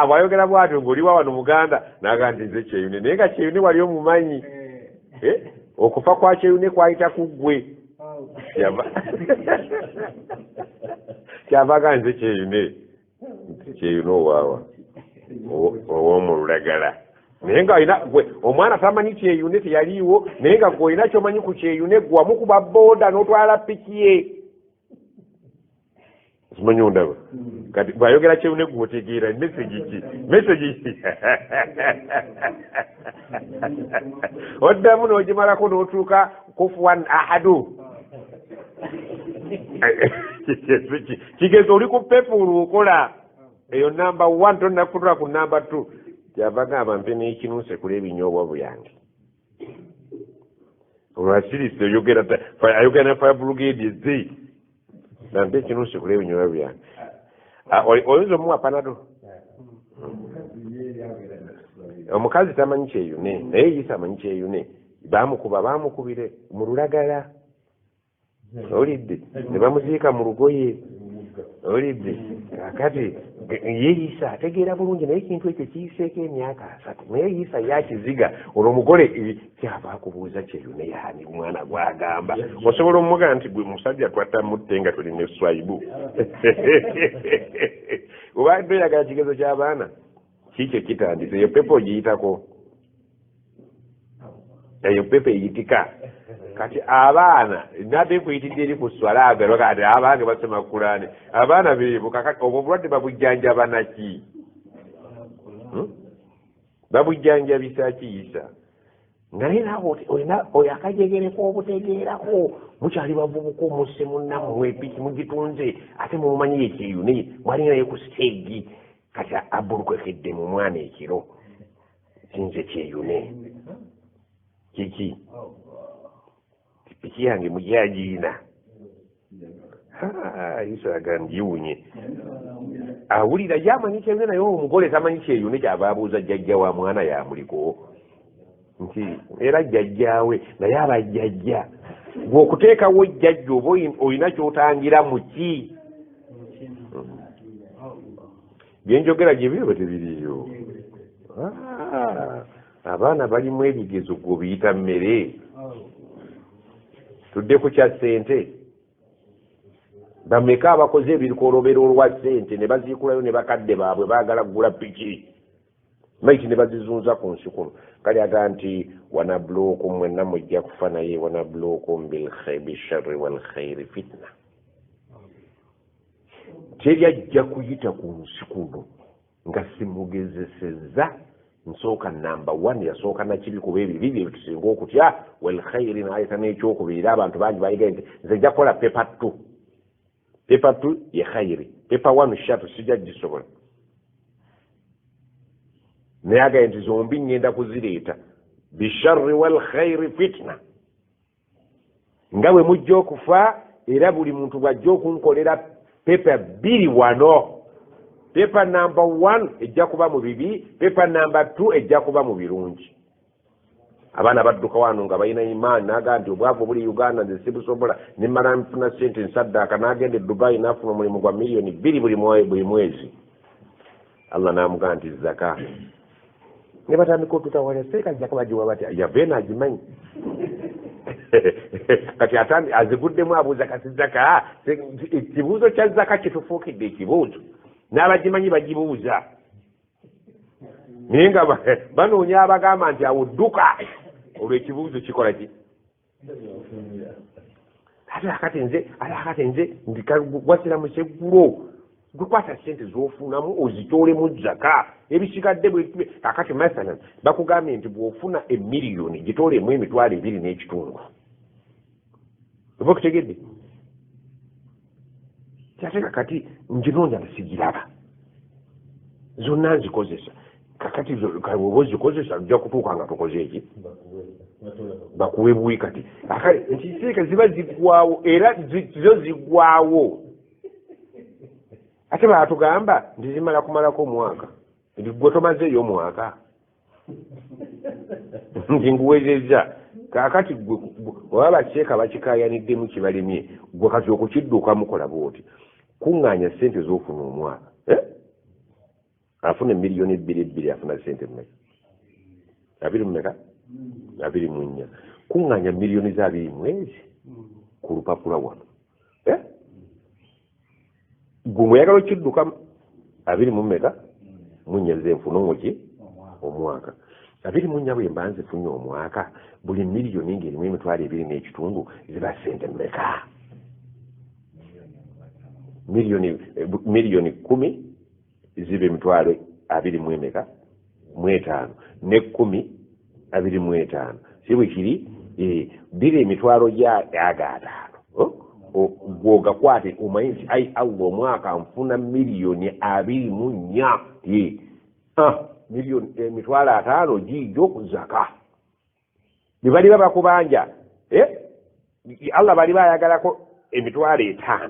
bwayogera bwatyo ng'oliwa wano muganda naga nti nze kyeyune naye nga kyeyune wali omumanyi okufa kwa kyeyune kwayita ku ggwe kyavaga nze kyeyune owaawa ow'omululagala naye nga olina gwe omwana tamanyi kyeyune teyaliiwo naye nga gwe olina kyomanyi ku kyeyune gwe wamu kuba booda n'otwala piki ye simanyi ondaba kati bwayogera kyeyune gwe otegeera mesegi ki oddamu n'ogimalako n'otuuka kufuwan ahadu kigezo oli ku pefuulu okola eyo namba 1 tonnakutura ku namba 2 kyava gamba mpe n'ekinuse kula ebinyoobwa byange olwasirise ayogera na fire brigade ezi nampe ekinuse kula ebinyoobwa byange oyinza omuwa panado omukazi tamanyi kyeyune naye yisa amanyi kyeyune bamukubire mu lulagala olidde ne bamuziika mu lugoye olidde kakati yeyisa ategeera bulungi naye ekintu ekyo kiyiseeko emyaka 3 naye yisa yakiziga olwo omugole kyava akubuuza kyeyune yaani omwana gwagamba osobola omugamba nti gwe musajja twatamutte nga tulina eswaibu obadde oyagala kigezo ky'abaana kikyo kitandise eyo pepe ogiyitako eyo pepe eyitika kati abaana nate kuyitidde eri ku swalaga kati abange basoma Kurani abaana beebu obwo obulwadde babujjanjaba naki babujjanjabisa kiyisa naye nawe olina oyo akajegereko obutegeerako mukyali bavubuka omusse munnammwe epiki mugitunze ate mumumanyi ekyeyune mwalinaye ku siteegi kati abulukekedde mu mwana ekiro kinze kyeyune kiki piki yange mujajiina isaga ndiwunye awulira yamanyi kyeyune naye omugole tamanyi kyeyune kyava abuuza jjajja wa mwana yamuliko nti era jjajjaawe naye abajjajja gwe okuteekawo jjajja oba olina kyotangira mu ki byenjogera gye biro tebiriyo abaana balimu ebigezo gwe biyita mmere tudde ku kya ssente bameka abakoze ebikolobero olwa ssente ne baziikulayo ne bakadde baabwe baagala kugula piki maiti ne bazizunza ku nsi kuno kale aga nti wanabluukum mwenna mujja kufa naye wanabluukum bisharri walkhairi fitna teri ajja kuyita ku nsi kuno nga simugezesezza nsooka namba 1 yasooka nakibi kuba ebibi bye tusinga okutya walkhairi n'ayita n'ekyokubiri abantu bangi bayiga nti nze nja kukola pepa 2 ye khairi pepa 1 shatu sijja gisobola naye agaye nti zombi ngenda kuzireeta bisharri walkhairi fitna nga bwe mujja okufa era buli muntu bw'ajja okunkolera pepa 2 wano pepa namba 1 ejja kuba mu bibi pepa namba 2 ejja kuba mu birungi abaana badduka wano nga balina imaani naga nti obwavu buli Uganda nze sibusobola nemmala nfuna sente nsaddaaka n'agenda e Dubai n'afuna omulimu gwa miliyoni 2 buli mwezi. Allah n'amugaa nti zaka ne batandika otutawala seeka zaka bagiwa batya yave n'agimanyi kati aziguddemu abuuza kati zaka ekibuuzo kya zaka kitufuukidde ekibuuzo n'abagimanyi bagibuuza naye nga banoonya abagamba nti awo dduka olwo ekibuuzo kikola ki ate nze ndikagwasira mu seggulo gukwata sente z'ofunamu ozitoolemu zaka ebisigadde kakati masalan bakugambye nti bw'ofuna emiliyoni gitoolemu emitwalo 2.5 oba okutegedde kyate kakati nginoonya nsigiraba zonna nzikozesa kakati oba ozikozesa ojja kutuuka nga tukoze eki bakuwe buwi kati nti seeka ziba ziggwawo era zo ziggwawo ate baatugamba nti zimala kumalako omwaka nti gwe tomazeeyo omwaka nti nguwezezza kakati oba bakyeka bakikayaniddemu kibalemye gwe kati okukidduukamu kola bwoti kuŋŋaanya sente z'ofuna omwaka afuna miliyoni 2 afuna sente mmeka 24 kuŋŋaanya miliyoni za 2 mwezi ku lupapula wano gwe mweyagala okiddukamu 24 nze nfuna omuki omwaka 24 bwe mba nzifunye omwaka buli miliyoni ng'erimu emitwalo 2.5 ziba sente mmeka miliyoni 10 ziba emitwalo 25 ne 10 25 si bwe kiri biri emitwalo gyaga 5 gwogakwate omanyi nti ai Allah omwaka nfuna miliyoni 24 miliyoni emitwalo 5 giijo ku zaka bwe bali babakubanja Allah bali bayagalako emitwalo 5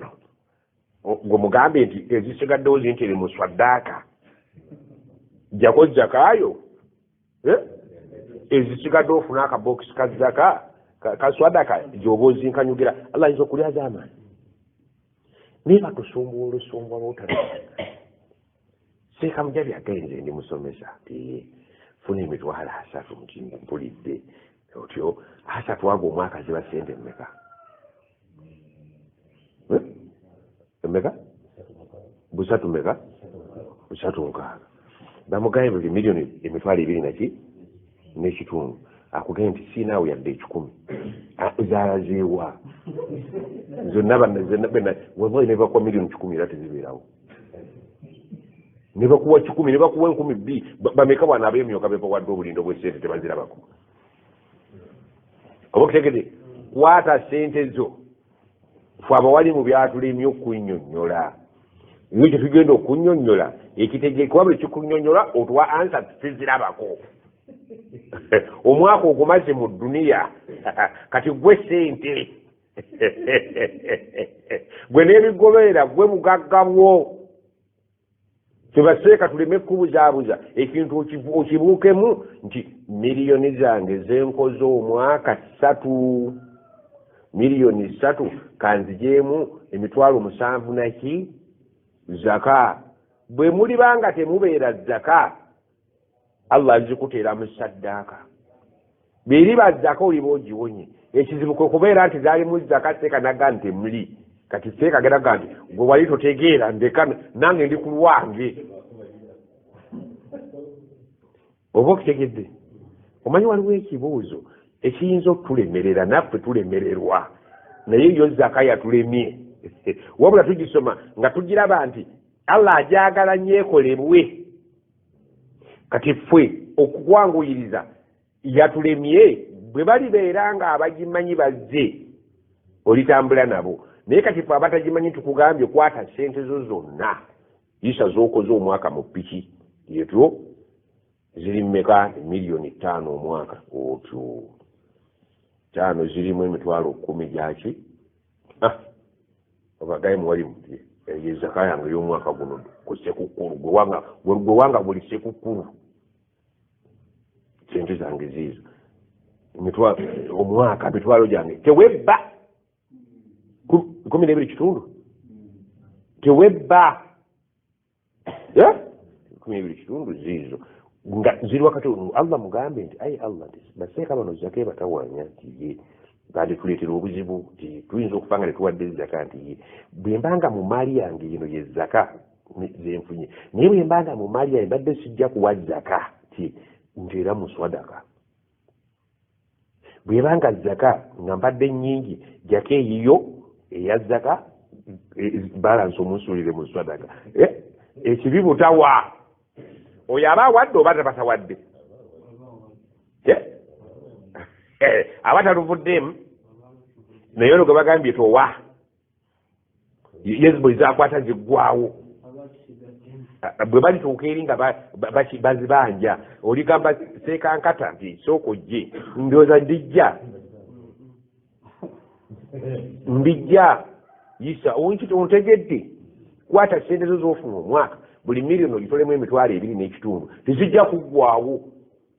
gwe mugambe nti ezisigaddewo zintiri mu swaddaaka jako zakaayo ezisigadde ofuna akabokisi ka zaka kaswadaka gyoba ozinkanyugira Allah ayinza okulyaza amaanyi naye batusumbuwala otalaa seeka mujabi agenze ndi musomesa nti funa emitwalo 3 nti mpulidde otyo 3 ago omwaka ziba sente mmeka mmeka 3 mmeka 3 bamugaye buli miliyoni emitwalo 2 n'ekitundu akugenda nti siinaawe yadde 10 zaalazeewa zonna wallahi ne bakuwa miliyoni 10 era tezibeerawo ne bakuwa 10 ne bakuwa 10,000 bameka bwana ab'emyoka bebawadde obulindo bw'essente tebazirabako oba okutegedde kwata ssente zo fe abawali mu byatulemye okunnyonnyola iyo kye tugenda okunnyonnyola ekitegeekuba bwe kikunnyonnyola otuwa ansa tezirabako omwaka ogumaze mu dduniya kati gwe sente gwe n'ebigoberera gwe bugagga bwo tebaseeka tuleme kubuzaabuza ekintu okibuukemu nti miliyoni zange zenkoze omwaka 3 miliyoni 3 kanzijeemu emitwalo 7 naki zaka bwe mulibanga temubeera zaka Allah azikuteera mu saddaaka beriba zaka oliba ogiwonye ekizibu kwe kubeera nti zaali mu zaka seeka naga nti muli kati seeka geraga nti gwe wali totegeera ndeka nange ndi ku lwange oba okutegedde omanyi waliwo ekibuuzo ekiyinza okutulemerera naffe tulemererwa naye yo zaka yatulemye wabula tugisoma nga tugiraba nti Allah agyagala nyeekolebwe kati ffe okugwanguyiriza yatulemye bwe balibeera nga abagimanyi bazze olitambula nabo naye kati ffe abatagimanyi tukugambye kwata ssente zo zonna isa z'okoze omwaka mu piki yetwo ziri mmeka miliyoni 5 omwaka otyo 5 zirimu emitwalo 10 gyaki obagaye muwali muti ezaka yange y'omwaka guno ku ssekukulu gwe wanga buli ssekukulu sente zange ziizo omwaka mitwalo gyange tewebba 12 kitundu tewebba 12 kitundu ziizo nga ziri wakati Allah mugambe nti ayi Allah baseeka bano zaka batawanya nti ye kandi tuleetera obuzibu nti tuyinza okufa nga tetuwadde zaka nti ye bwe mbanga mu maali yange yino ye zaka zenfunye naye bwe mbanga mu maali yange badde sijja kuwa zaka ti nteera mu swadaka bwe banga zaka nga mbadde nnyingi jaka eyiyo eya zaka balansi omunsuulire mu swadaka ekibi butawa oyo aba awadde oba tabatawadde abataluvuddeemu naye olwo gwe bagambye towa yezibuli zakwata ziggwawo bwe balituuka eri nga bazibanja oligamba seekankata nti sooka ojje ndowooza mbijja yisa ontegedde kwata sente zo z'ofuna omwaka buli miliyoni ogitolemu emitwalo 2.5 tezijja kuggwawo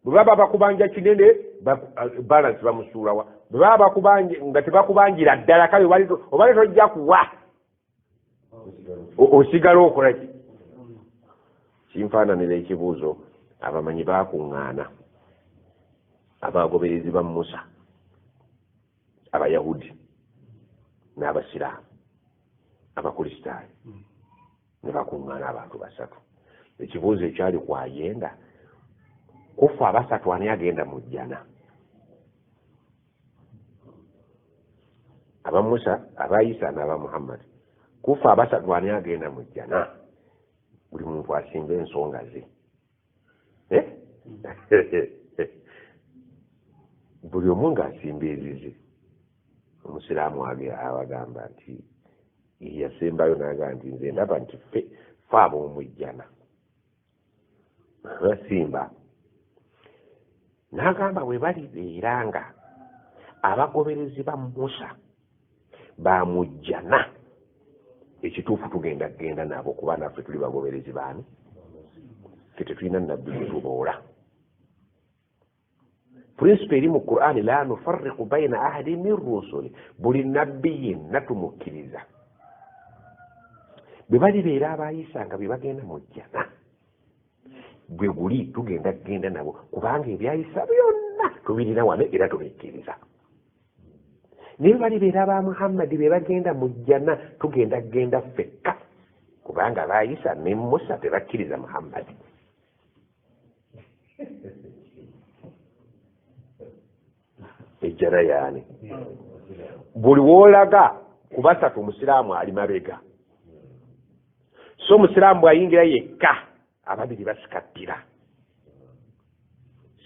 bwe baba bakubanja kinene balansi bamusuulawa bwe baba nga tebakubanjira ddala kale obale tojja kuwa osigala okola ki kinfaananira ekibuuzo abamanyi bakuŋŋaana abagoberezi ba Musa abayahudi n'abasiraamu abakristaayo ne bakuŋŋaana abantu 3 ekibuuzo ekyali kwayenda kufa 3 ani agenda mu jjana aba Musa aba Isa n'aba Muhammad kufa 3 ani agenda mu jjana buli muntu asimba ensonga ze buli omu ng'asimba ezize omusiraamu abagamba nti yasembayo n'agamba nti nze ndaba nti ffe ab'omujjana basimba n'agamba bwe balibeera nga abagoberezi ba Musa bamujjana ekituufu tugenda nabo kuba naffe tuli bagoberezi baani fe tetulina nabbi gutuboola prinsipe eri mu Qur'ani la nufarriqu bayna ahadi min rusuli buli nabbi yenna tumukkiriza bwe balibeera abayisa nga bye bagenda mu jjana bwe guli tugenda nabo kubanga ebyayisa byonna tubirina wano era tubikkiriza naye balibeera aba Muhammadi be bagenda mu jjana tugenda ffekka kubanga bayisa ne Musa tebakkiriza Muhammadi ejjana yaani buli woolaga ku 3 omusiraamu ali mabega so omusiraamu bw'ayingira yekka ababiri basikattira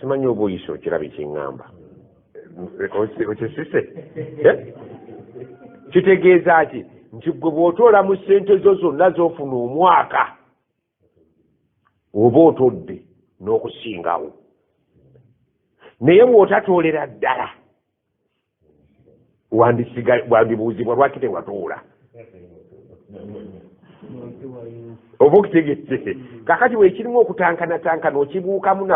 simanyi oba oyisa okiraba ekiŋŋamba okisise kitegeeza ki nti gwe bw'otoola mu ssente zo zonna z'ofuna omwaka oba otodde n'okusingawo naye bw'otatoolera ddala wandibuuzibwa lwaki tewatuula oba okitegese kakati weekirimu okutankana okibuukamu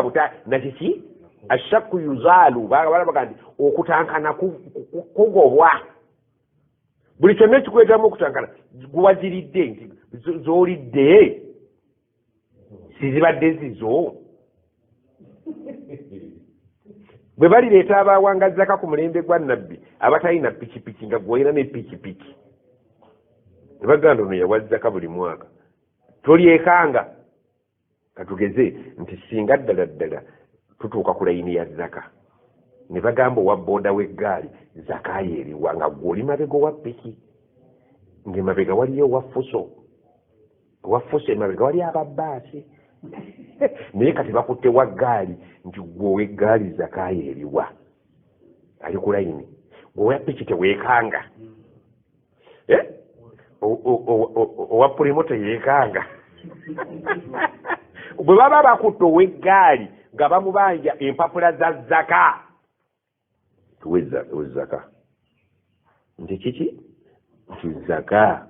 nakiki ashakku yuzaalu balabaga nti okutankana kugobwa buli kyonna ekikwetamu okutankana guwaziridde nti z'olidde sizibadde zizo bwe balireeta abawangazi zaka ku mulembe gwa nabbi abatalina pikipiki nga gwolina ne pikipiki ne bagamba ono yawazzaka buli mwaka tolyekanga katugeze nti singa ddala tutuuka ku layini ya zaka ne bagamba owa booda w'eggaali zaka yeeriwa nga gw'oli mabega owa piki ng'emabega waliyo owa fuso emabega wali ababbaasi naye kati bakutte wa ggaali nti gw'ow'eggaali zaka yeeriwa ali ku layini gweowa piki teweekanga owa pulimo teyeekanga bwe baba bakutte ow'eggaali nga bamubanja empapula za zaka tuwe zaka nti kiki nti zaka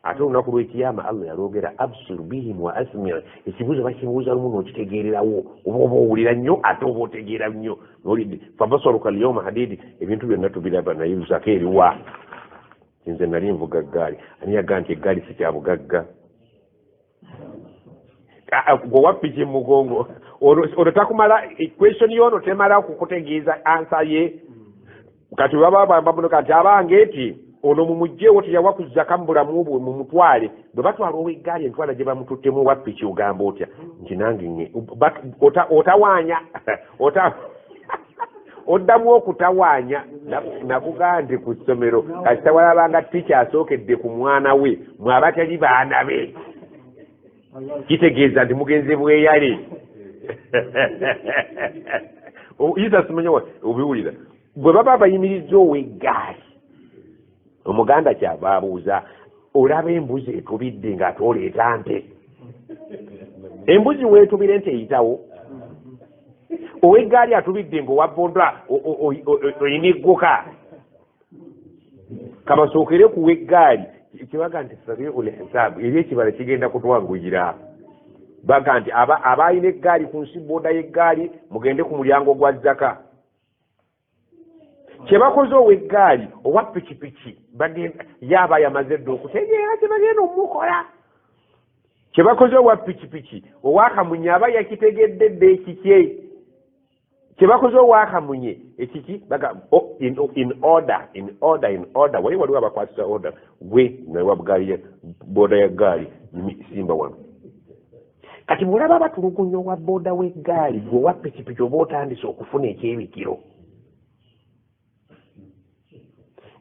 ate olunaku lw'ekiyama Allah yalogera absir bihim wa asmir ekibuuzo bakibuuza lumu n'okitegeererawo oba owulira nnyo ate oba otegeera nnyo nolidde fabasaruka alyawma hadidi ebintu byonna tubiraba naye luzako eriwa nze nali nvuga ggaali ani yagaa nti eggaali si kyabugagga gwe wappiki mugongo ono takumala question yono temala kukutegeeza ansa ye kati baba bamunoka nti abange eti ono mumugjeewo teyawakuzzaka mu bulamu bwe mumutwale bwe batwala ow'eggaali entwala gye bamututtemu wappiki ogamba otya nti nange otawaanya oddamu okutawaanya nakugaa nti ku ssomero kasita walabanga tica asookedde ku mwana we mwaba teri baana be kitegeeza nti mugenze bweyale isa simanya obiwulira bwe baba bayimirizza ow'eggaali omuganda kyava abuuza olaba embuzi etubidde ng'ate oleeta nte embuzi weetubire nte eyitawo ow'eggaali atubidde ng'owabboda oyina eggoka kabasookere ku w'eggaali kibaga nti sabiul hisaabu eri ekibala kigenda kutwangugira baga nti abayina eggaali ku nsi booda y'eggaali mugende ku mulyango gwa zaka kyebakoze ow'eggaali owa pikipiki yaaba yamaze dde okutegeera kyebagenda omukola kyebakoze owa pikipiki owakamunye aba yakitegedde dde ekikye kyebakoze owakamunye ekiki baga in order wali waliwo abakwasisa order gwe nawa bugaali booda ya ggaali simba wano kati mulaba batulugunya owa booda w'eggaali gwe owa pikipiki oba otandise okufuna ekyebikiro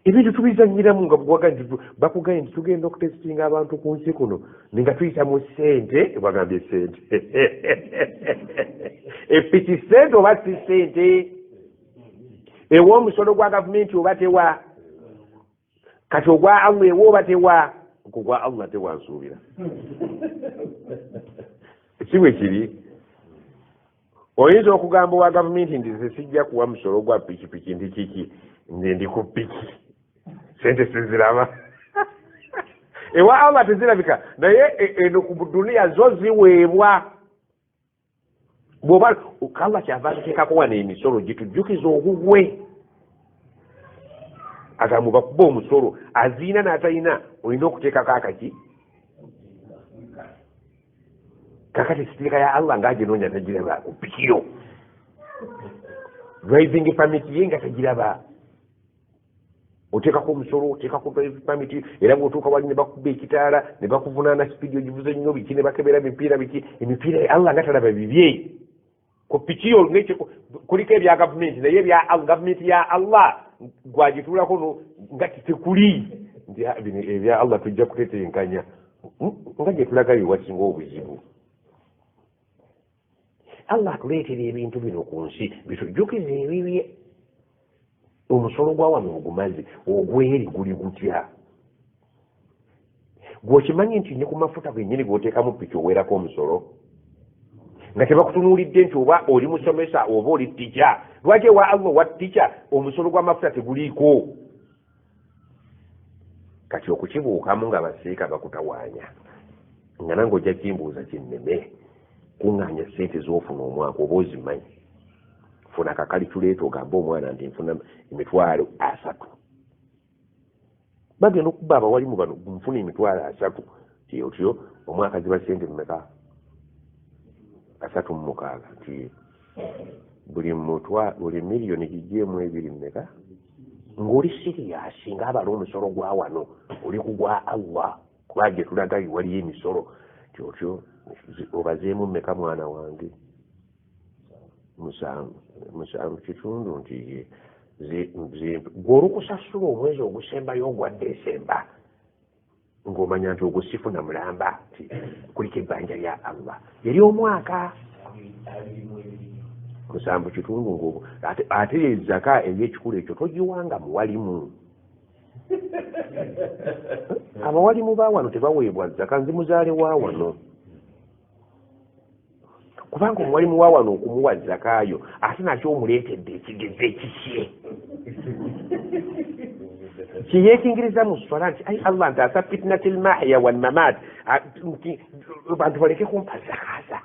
ebintu tubizanyiramu nga bakugaye nti tugenda okutesitinga abantu ku nsi kuno nga tuyita mu ssente bagambye ssente epiki ssente oba si ssente ewa omusolo gwa gavumenti oba tewa kati ogwa Allah ewa oba tewa ogwa Allah tewa nsuubira si bwe kiri oyinza okugamba owa gavumenti nti nze sijja kuwa musolo gwa pikipiki ndi kiki nze ndi ku piki sente siziraba ewa Allah tezirabika naye eno ku duniya zo ziweebwa bw'oba Allah kyava tuteekako wano emisolo gitujjukiza obugwe agamu bakuba omusolo aziina n'atalina olina okuteekako akaki kakati siteeka ya Allah ng'aginoonya tagiraba ku pikiyo driving permit ye nga tagiraba oteekako omusolo oteekako pamiti era bw'otuuka wali ne bakuba ekitaala ne bakuvunaana sipiidi ogivuze nnyo biki ne bakebera emipiira biki emipiira ya Allah nga talaba bibye ku pikiyo kuliko ebya gavumenti naye gavumenti ya Allah gwagituulako nga tekuli nti ebya Allah tujja kutetenkanya nga gye tulagayo wasinga obuzibu Allah atuleetera ebintu bino ku nsi bitujjukiza ebibye omusolo gwa wano ogumaze ogweri guli gutya gwokimanyi nti ne ku mafuta gennyini g'oteekamu piki oweerako omusolo nga tebakutunuulidde nti oba oli musomesa oba oli tica lwaki ewa Allah wa tica omusolo gw'amafuta teguliiko kati okukibuukamu nga basiika bakutawaanya nga nange ojja kimbuuza kinneme kuŋŋaanya ssente z'ofuna omwaka oba ozimanyi funa akakali tuleeta ogamba omwana nti nfuna $30,000 bagenda okuba abawalimu bano nfuna $30,000 tiyotyo omwaka ziba ssente mmeka 36 nti buli miliyoni gigyemu 2 mmeka ng'oli siriyasi ng'abala omusolo gwa wano oli kugwa Allah kuba gye tulaga waliyo emisolo tiyotyo obazeemu mmeka mwana wange 7 kitundu nti gw'olukusasula omwezi ogusembayo ogwa Desemba ng'omanya nti ogusifuna mulamba nti kuliko ebbanja lya Allah eri omwaka 7 kitundu ng'obo ate ezaka eby'ekikulu ekyo togiwanga muwalimu abawalimu ba wano tebaweebwa zaka nzi muzaale wa wano kubanga omuwalimu wa wano okumuwa zakaayo ate nakyo omuleetedde ekigeze ekikye kiyekingiriza mu swala nti ai Allah ntaasa fitnatil mahya wal mamat bantu baleke kumpazakaza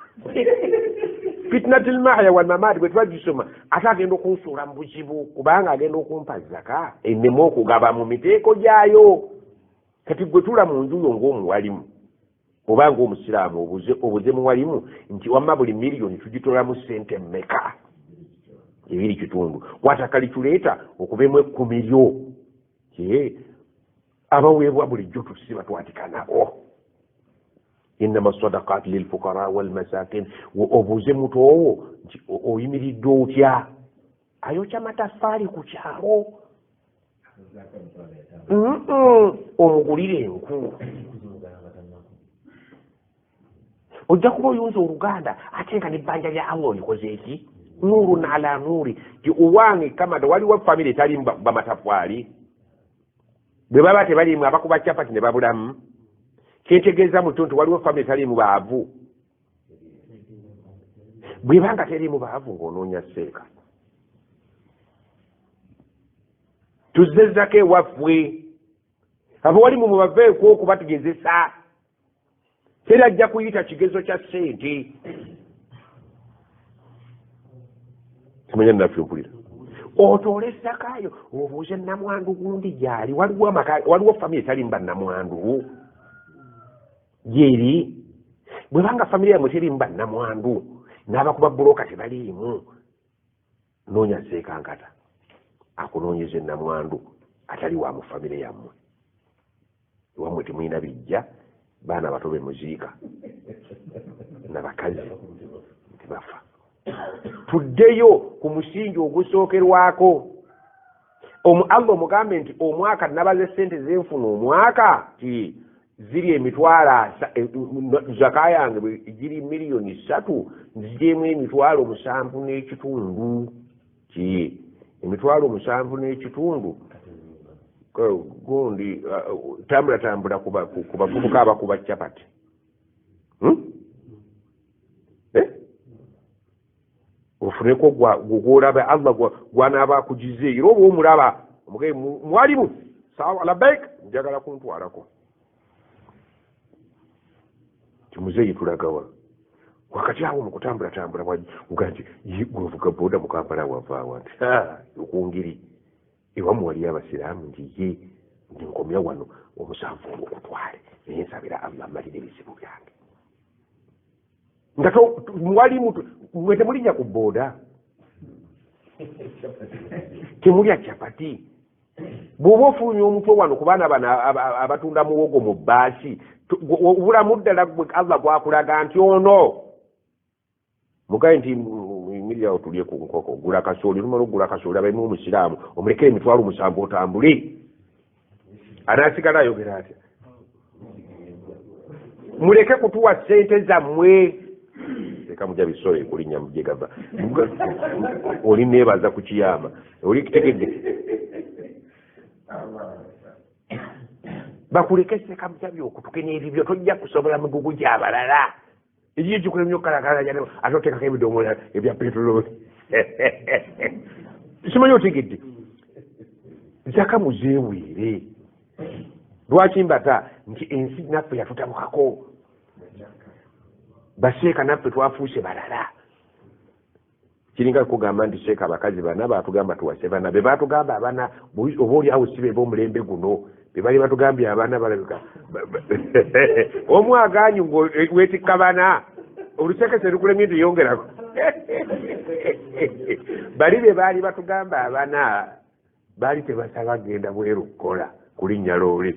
fitnatil mahya wal mamat bwe twagisoma ate agenda okunsuula mu buzibu kubanga agenda okumpazaka enneme okugaba mu miteeko gyayo kati gwe tula mu nju yo ng'omuwalimu oba ng'omusiraamu obuze muwalimu nti wamma buli miliyoni tugitolamu ssente mmeka 2.5 watakali tuleeta okubemu 10 abaweebwa bulijjo tusiba twatika nabo innama sadaqat lilfuqara walmasakin obuze mutoowo nti oyimiridde otya ayokya mataffaali ku kyalo omugulire enku ojja kuba oyunza oluganda ate nga nebbanja lya Allah olikoze eki nurun ala nuri ti uwange kamada waliwo famire etali bamatafwali bwe baba tebalimu abakuba capati ne babulamu kyetegeeza muto nti waliwo famire etalimu baavu bwe banga terimu baavu ng'onoonya seeka tuzezzako ewaffe abawalimu mubaveeko okubategezesa teri ajja kuyita kigezo kya ssente kimanya naffe mpulira otoole essakayo obuuze namwandu gundi gyali waliwo famire etali mbannamwandu gyeri bwe banga famire yamwe teri mbannamwandu n'abakuba buloka tebaliimu noonya seekankata akunoonyeza ennamwandu atali wa mu famire yammwe ewammwe temulina bijja baana bato be muziika nabakazi tebafa tuddeyo ku musingi ogusookerwako Allah omugambe nti omwaka nabaze sente zenfuna omwaka ti ziri emitwalo zaka yange giri miliyoni 3 nzigyemu emitwalo 7.5 ti emitwalo 7.5 gundi tambula ku bavubuka abakuba capati ofuneko gwolaba Allah gwanaaba akugize era oba omulaba omugaye mwalimu sawa labaik njagala kuntwalako kimuzeeyi tulagawa wakati awo mukutambula uganti gwovuga boda mukampala wavaawa nti okungiri ewamu waliyo abasiraamu nti ye nkomya wano omusanvu okutwale naye nsabira Allah amalire ebizibu byange nga mwalimu mwe temulinya ku boda temulya capati bw'oba ofunye omutwe wano ku baana bano abatunda muwogo mu bbaasi obulamu ddala gwe Allah gwakulaga nti ono mugaye nti miryawo tulye ku nkoko gula kasooli lumala ogula kasooli abaimu omusiraamu omulekere emitwalo 7 otambule anaasigala ayogera atya muleke kutuwa ssente zammwe leka mujja bisolo ekulinnya mujegava oli neebaza ku kiyama oli kitegedde bakuleke seka mujja byokutuke n'ebibyo tojja kusobola migugu gy'abalala egiyo gikula nnyo kalakala ate oteekako ebidomola ebya petroli simanyi otegedde zaka muzeeweere lwaki mbata nti ensi naffe yatutabukako baseeka naffe twafuuse balala kiringa kugamba nti seeka abakazi bana batugamba tuwase bana be batugamba abaana oba oli awo sibe b'omulembe guno be bali batugambye abaana balabika omwaganyu ng'wetikka bana olusekese lukulemye nti yongerako bali be baali batugamba abaana baali tebasaba genda bweru kukola kulinnya loole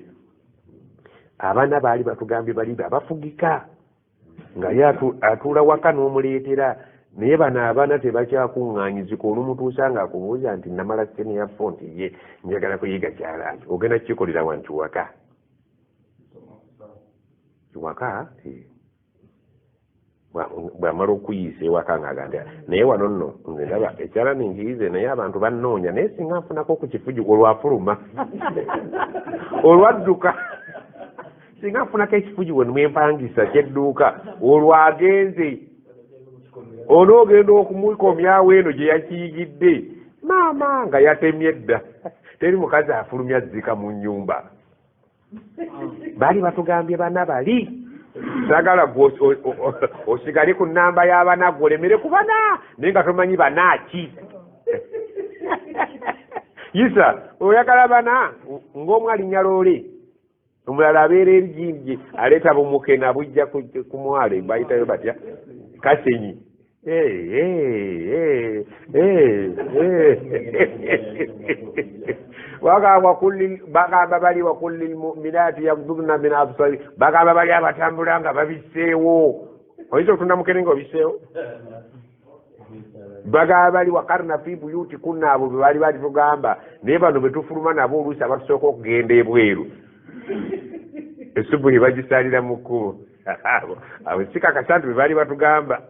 abaana baali batugambye bali abafugika nga ye atuula waka n'omuleetera naye bano abaana tebakyakuŋŋaanyizika olumutuusa nga akubuuza nti namala sene ya fonti ye njagala kuyiga kyalaaki ogenda kikolera wanti waka bwamala okuyiisa ewaka ng'aganda naye wano nno nze ndaba ekyalani ngiyize naye abantu bannoonya naye singa nfunako ku kifugi olwafuluma olwadduka singa nfunako ekifugi we mwempangisa kyedduuka olwagenze onoogenda okumukomyawo eno gye yakiyigidde maama nga yatemye dda teri mukazi afulumya zika mu nnyumba bali batugambye bana bali sagala osigale ku nnamba y'abana gwe olemere ku bana naye nga tomanyi banaaki isa oyagala bana ng'omu alinnya loole omulala abeera erigimye aleeta bumukena bujja ku mwalo bayitayo batya kasenyi bagamba bali wakulli lmuminati yagdubna min absari bagamba bali abatambula nga babiseewo oyinza otunda mukene nga obiseewo bagamba bali wakarna fi buyuti kunna abo bebali bali tugamba naye bano betufuluma nabo oluusi abatusooka okugenda ebweru esubuhi bagisalira mu kkubo abo sikakasa nti bebali batugamba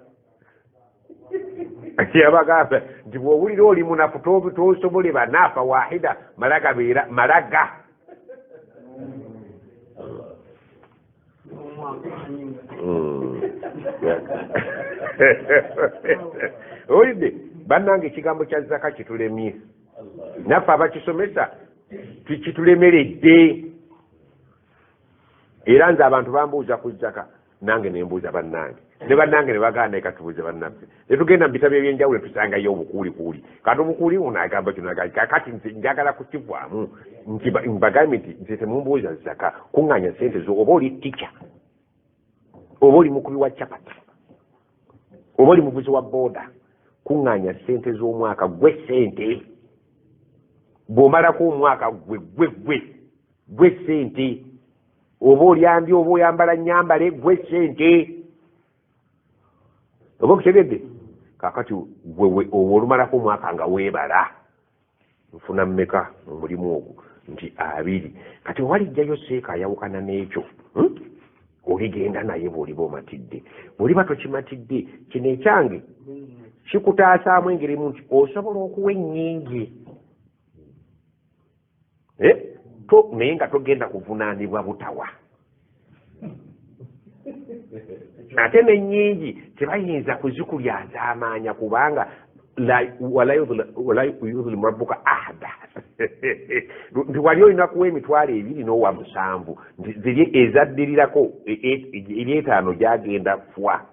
yabagamba nti bw'owulira oli munafu tosobole banaafa wahida malaga beera malaga owulidde bannange ekigambo kya zaka kitulemye naffe abakisomesa kitulemeredde era nze abantu bambuuza ku zaka nange nembuuza bannange ne bannange ne baganda eka tubuuze bannaffe netugenda mu bitabo ebyenjawulo tusangayo obukuulikuuli kati obukuuli uno agamba kino kakati nze njagala kukivaamu mbagambye nti nze temumbuuza zaka kuŋŋaanya sente zo oba oli tica oba oli mukubi wa capati oba oli muvuzi wa booda kuŋŋaanya sente z'omwaka gwe sente bw'omalako omwaka gwe sente oba olyambi oba oyambala nyambale gwe sente oba okutegedde kakati gwewe olumalako omwaka nga weebala nfuna mmeka mu mulimu ogwo nti 2 kati walijjayo seeka ayawukana n'ekyo oligenda naye bw'oliba omatidde bw'oliba tokimatidde kino ekyange kikutaasaamu engerimu nti osobola okuwa ennyingi naye nga togenda kuvunaanibwa butawa ate n'ennyingi tebayinza kuzikulyaza amaanya kubanga wala yudhlimu rabbuka ahada nti wali olina kuwa emitwalo 2 n'owa 7 nti ziri ezaddirirako 5 gyagenda fwa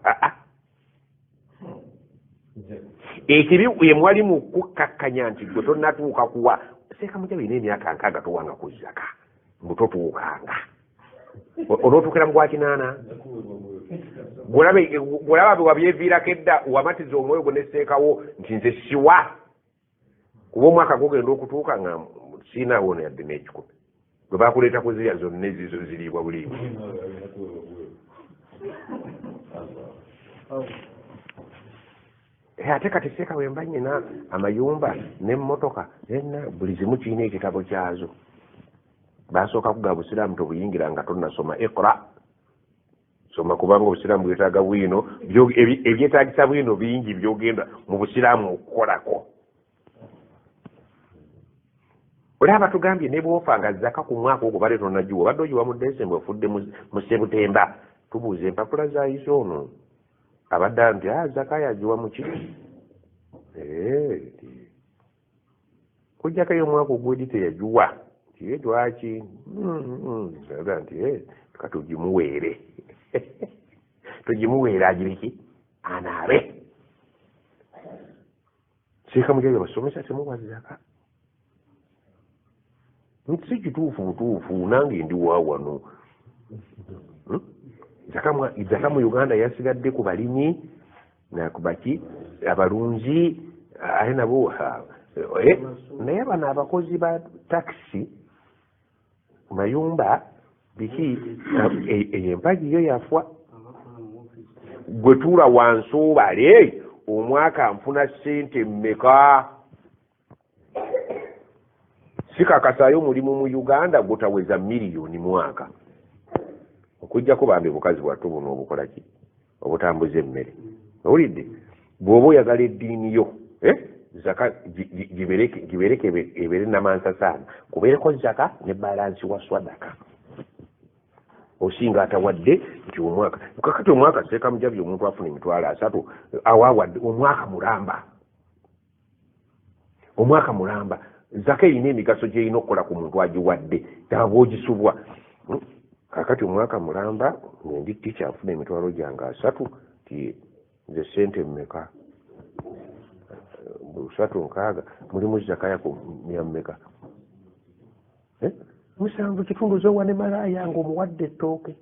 ekibi emwali mu kukkakkanya nti gwe tonnatuuka kuwa seeka mujja birina emyaka 6 towanga ku zaka mbu totuukanga onootuukira mu gwakinaana gwolaba bwe wabyeviirako edda wamatiza omwoyo gwe nesseekawo nti nze siwa kuba omwaka gugenda okutuuka nga siinaawo yadde n'ekikumi gwe bakuleeta ku zirya zonna ezizo ziriibwa buliibwa ate kati seeka wemba nyina amayumba n'emmotoka zenna buli zimu kirina ekitabo kyazo basooka kuga busiraamu tobuyingira nga tonnasoma iqra soma kubanga obusiraamu bwetaaga bwino ebyetaagisa bwino bingi byogenda mu busiraamu okukolako olaba tugambye ne bwofanga zaka ku mwaka ogwo bale tonnagiwa obadde ogiwa mu desemba ofudde mu sebutemba tubuuza empapula zayizo ono abadde nti zaka yagiwa mu kiki kujjako eyo omwaka ogwedi teyagiwa tiye lwaki aga nti katugimuweere tugimuweere agiriki anaabe siika mujaja basomesa temuwa zaka nti si kituufu butuufu nange ndi waawano zaka mu uganda yasigadde ku balimi nakubaki abalunzi ate nabo naye bano abakozi ba takisi mayumba biki empagi yo yafwa gwe tuula wansi obale omwaka nfuna ssente mmeka sikakasayo mulimu mu uganda gutaweza miliyoni mwaka okujjako bambi bukazi bwattu buno obukolaki obutambuza emmere owulidde bw'oba oyagala eddiini yo zaka gibereke ebere namansa sana kubeereko zaka ne balansi wa swadaka osinga atawadde nti omwaka kakati omwaka seeka mujabi omuntu afuna emitwalo 3 awawadde omwaka mulamba zaka erina emigaso gyerina okukola ku muntu agiwadde taba ogisubwa. Kakati omwaka mulamba ngendi ticca nfuna emitwalo gyange 3 ti nze sente mmeka 3 mulimu zaka yako mmeka 7 kitundu zowane malaya ng'omuwadde ettooke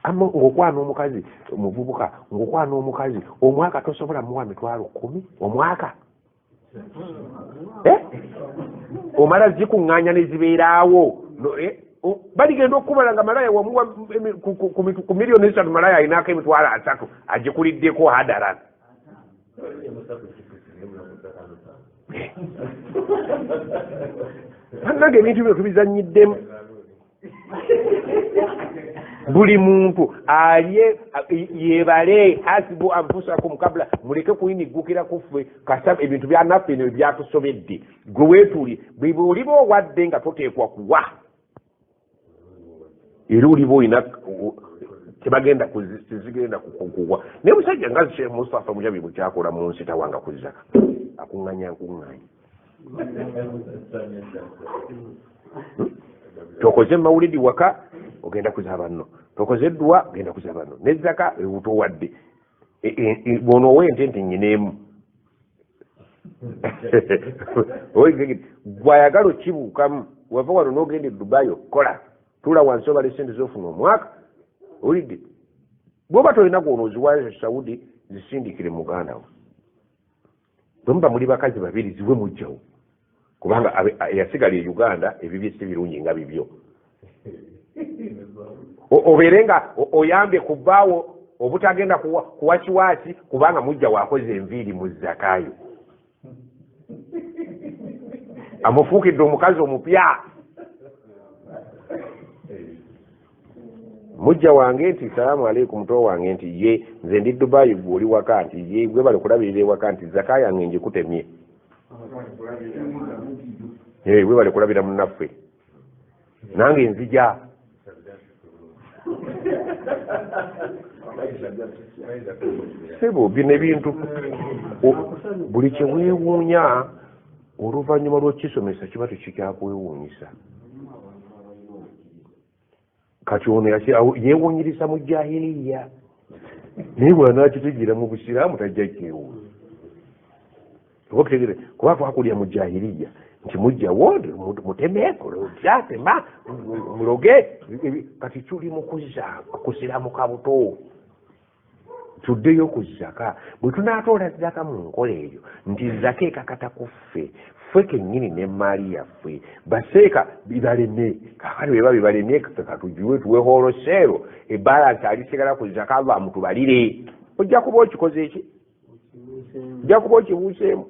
ama ng'okwana omukazi muvubuka ng'okwana omukazi omwaka tosobola muwa mitwalo 10 omwaka omala zikuŋŋaanya ne zibeeraawo baligenda okukubala nga malaya wamuwa ku miliyoni 3 malaya ayinaako emitwalo 3 agikuliddeko hadaran bannange ebintu bino tubizanyiddemu. Buli muntu alye yebale hasibu anfusakum kabla muleke kuyinigukira kuffe kasaba ebintu byanaffe ne byatusobedde gwe weetuli bwe oliba owadde nga toteekwa kuwa era oliba olina tebagenda kuzigenda kukuwa naye musajja nga Sheikh Mustafa Mujabi bukyakola mu nsi tawanga kuzaka akuŋŋanya nkuŋŋanya tokoze mawulidi waka ogenda kuzaba nno tokoze eddwa ogenda kuzaba nno nezzaka ewutowadde bono ow'ente nyineemu gwayagala okibuukamu wava wano n'ogenda e Dubai okukola tula wansi obala esente z'ofuna omwaka olidde bw'oba tolina gw'onooziwa Saudi zisindikire muganda wo bwe muba muli bakazi babiri ziwe mujjawo kubanga yasigala e Uganda ebibye si birungi nga bibyo obeere nga oyambye ku bbaawo obutagenda kuwa kiwaasi kubanga mujja waakoze enviiri mu zakayo amufuukidde omukazi omupya mujja wange nti salaamu aleikum muto wange nti ye nze ndi Dubai gw'oli waka nti ye gwe bali kulabirira ewaka nti zaka yange ngikutemye gwe bali kulabira munnaffe nange nzija sebo bino ebintu buli kyeweewuunya oluvannyuma lw'okisomesa kiba tekikyakwewuunyisa kati ono yeewuunyirisa mu jahiliya naye bw'anaakitegeera mu busiraamu tajja kyewuunya oba kutegere kuba twakulya mu jahiliya nti mujjawo mutemeeko kyatema muloge kati tuli mu kusiramuka buto tuddeyo ku zaka bwe tunaatoola zaka mu nkola eyo nti zaka ekakata ku ffe ffe kennyini n'emmaali yaffe baseeka bibaleme kakati bweba bibalemye katugiwe tuweho oloseero ebbalansi alisigala ku zaka Allah mutubalire ojja kuba okikoze eki ojja kuba okibuuseemu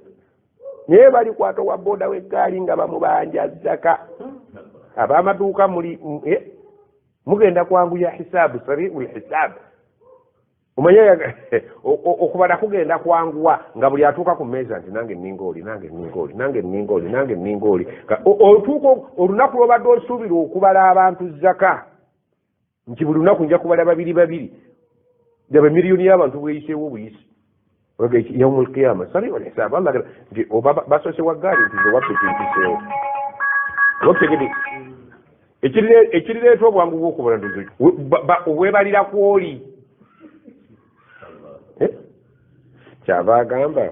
naye balikwata wa boda w'eggaali nga bamubanja zaka ab'amaduuka mugenda kwanguya hisaabu sari'ul hisaabu omanye okubala kugenda kwanguwa nga buli atuuka ku mmeeza nti nange nningooli nange nningooli nange nningooli nange nningooli otuuka olunaku lw'obadde osuubira okubala abantu zaka nti buli lunaku nja kubala 2 jaba miliyoni y'abantu bweyiseewo buyisi yaumul qiyama sari'ul hisaabu Allah nti oba basose wa ggaali nti ze waffe kimpiseewo obakutegede ekirireeta obwangu bw'okubala ndozo webalira kwoli kyava agamba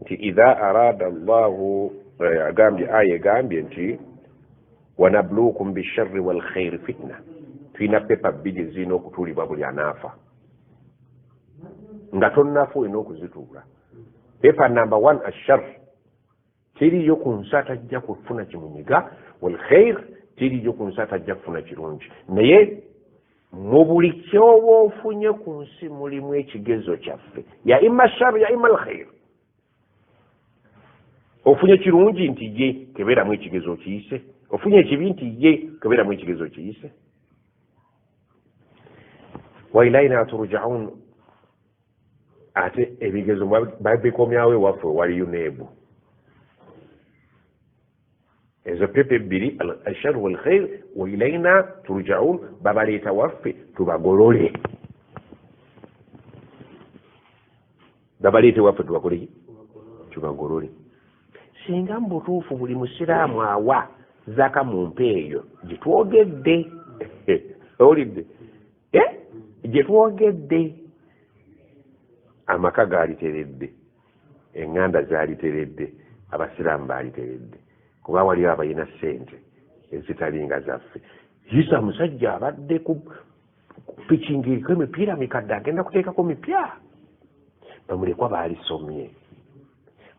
nti idha arada Allahu agambye aya egambye nti wanabluukum bisharri walkhairi fitna tulina pepa 2 zirina okutuulibwa buli anaafa nga tonnafa olina okuzituula pepa number 1 ashar teriyo ku nsi atajja kufuna kimunyiga walkhair teriyo ku nsi atajja kufuna kirungi naye mu buli kyoba ofunye ku nsi mulimu ekigezo kyaffe ya ima shar ya ima alkhair ofunye kirungi nti ye kebeeramu ekigezo kiyise ofunye ekibi nti ye kebeeramu ekigezo kiyise wa ilaina turja'un ate ebigezo babikomyawo ewaffe wali yuneebu ezo pepe 2 alshar walkhair wa ilaina turja'un babaleeta waffe tubagolole babaleete waffe tubagolole singa mu butuufu buli musiraamu awa zaka mu mpeeyo gye twogedde owulidde gye twogedde amaka gaaliteredde eŋŋanda zaaliteredde abasiraamu baaliteredde kuba waliwo abalina ssente ezitalinga zaffe yisa musajja abadde ku piki ng'eriko emipiira mikadde agenda kuteekako mipya bamulekwa baalisomye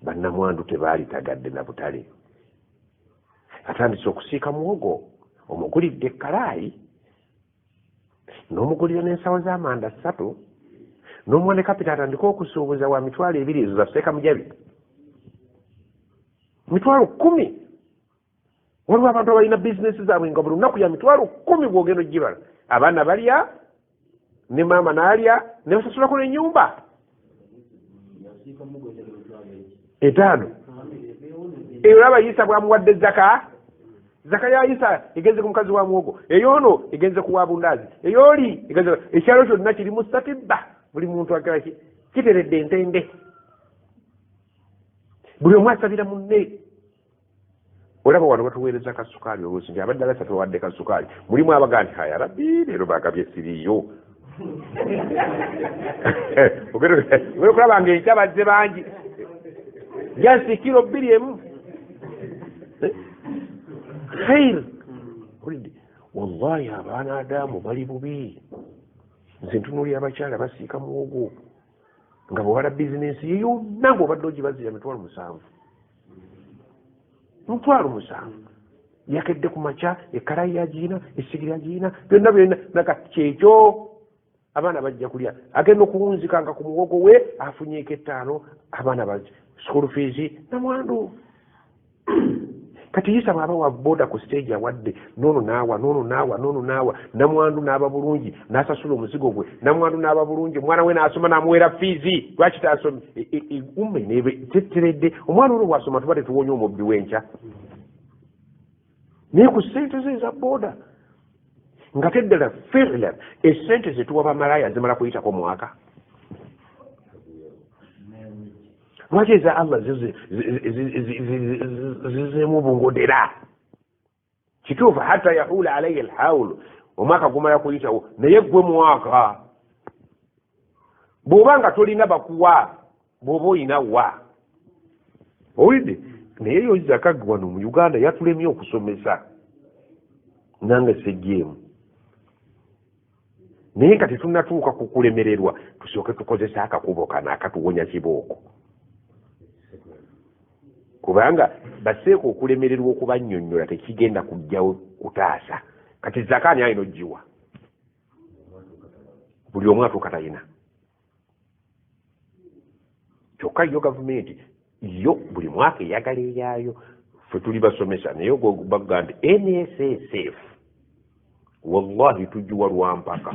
bannamwandu tebaali-tagadde na butale atandise okusiika muwogo omugulidde ekkalaayi n'omugulira n'ensawo z'amanda 3 n'omwana kapita atandika okusuubuza wa mitwalo 2 ezo zafeeka mujabi mitwalo 10 waliwo abantu abalina bizinesi zaabwe nga buli lunaku ya mitwalo 10 bw'ogenda ogibala abaana balya ne maama n'alya ne basasulako n'ennyumba 5 eyo abayisa bwamuwadde zaka ya Isa egenze ku mukazi wa muwogo eyoono egenze ku wabundaazi eyooli egenze ekyalo kyonna kirimu statibba buli muntu agala kiteredde entende buli omu asabira munne olaba wano batuweereza kasukaali oluusi nti abadde alasa tewadde kasukaali mulimu abaga nti haya rabbi leero bagabye siriiyo ogenda okulaba nga enkya bazze bangi jasi kilo 2 khair olidde wallahi abaana adamu bali bubi nze ntunuulira abakyala basiika muwogo nga bwewala bizinesi ye yonna ng'obadde ogibazira 7,000 yakedde ku makya ekkalayi yagiina essigiri yagiina byonna naka kyekyo abaana bajja kulya agenda okuwunzikanga ku muwogo we afunyeeko 5 abaana ba school fees namwandu kati Isa bw'aba wa boda ku stage awadde noono naawa namwandu n'aba bulungi n'asasula omuzigo gwe namwandu n'aba bulungi omwana we n'asoma n'amuweera fiizi lwaki taasomye umme nebe tetteredde omwana olwo bw'asoma tuba tetuwonya omubbi w'enkya naye ku ssente ze eza boda nga teddala fi'lan essente zetuwa bamalaaya zimala kuyitako mwaka lwaki eza Allah zizeemu bungodera kituufu hatta yahula alayhi alhawulu omwaka gumala kuyitawo naye gwe mwaka bw'oba nga tolina bakuwa bw'oba oyina wa owulidde naye yo zaka wano mu Uganda yatulemye okusomesa nange sejjeemu naye nga tetunnatuuka ku kulemererwa tusooke tukozesa akakubo kano akatuwonya kibooko kubanga baseeka okulemererwa okubannyonnyola tekigenda kujjawo kutaasa kati zakaani alina oggiwa buli omu atuuka talina kyokka yo gavumenti yo buli mwaka eyagala eyaayo ffe tuli basomesa naye baga nti NSSF wallahi tujjuwa lwampaka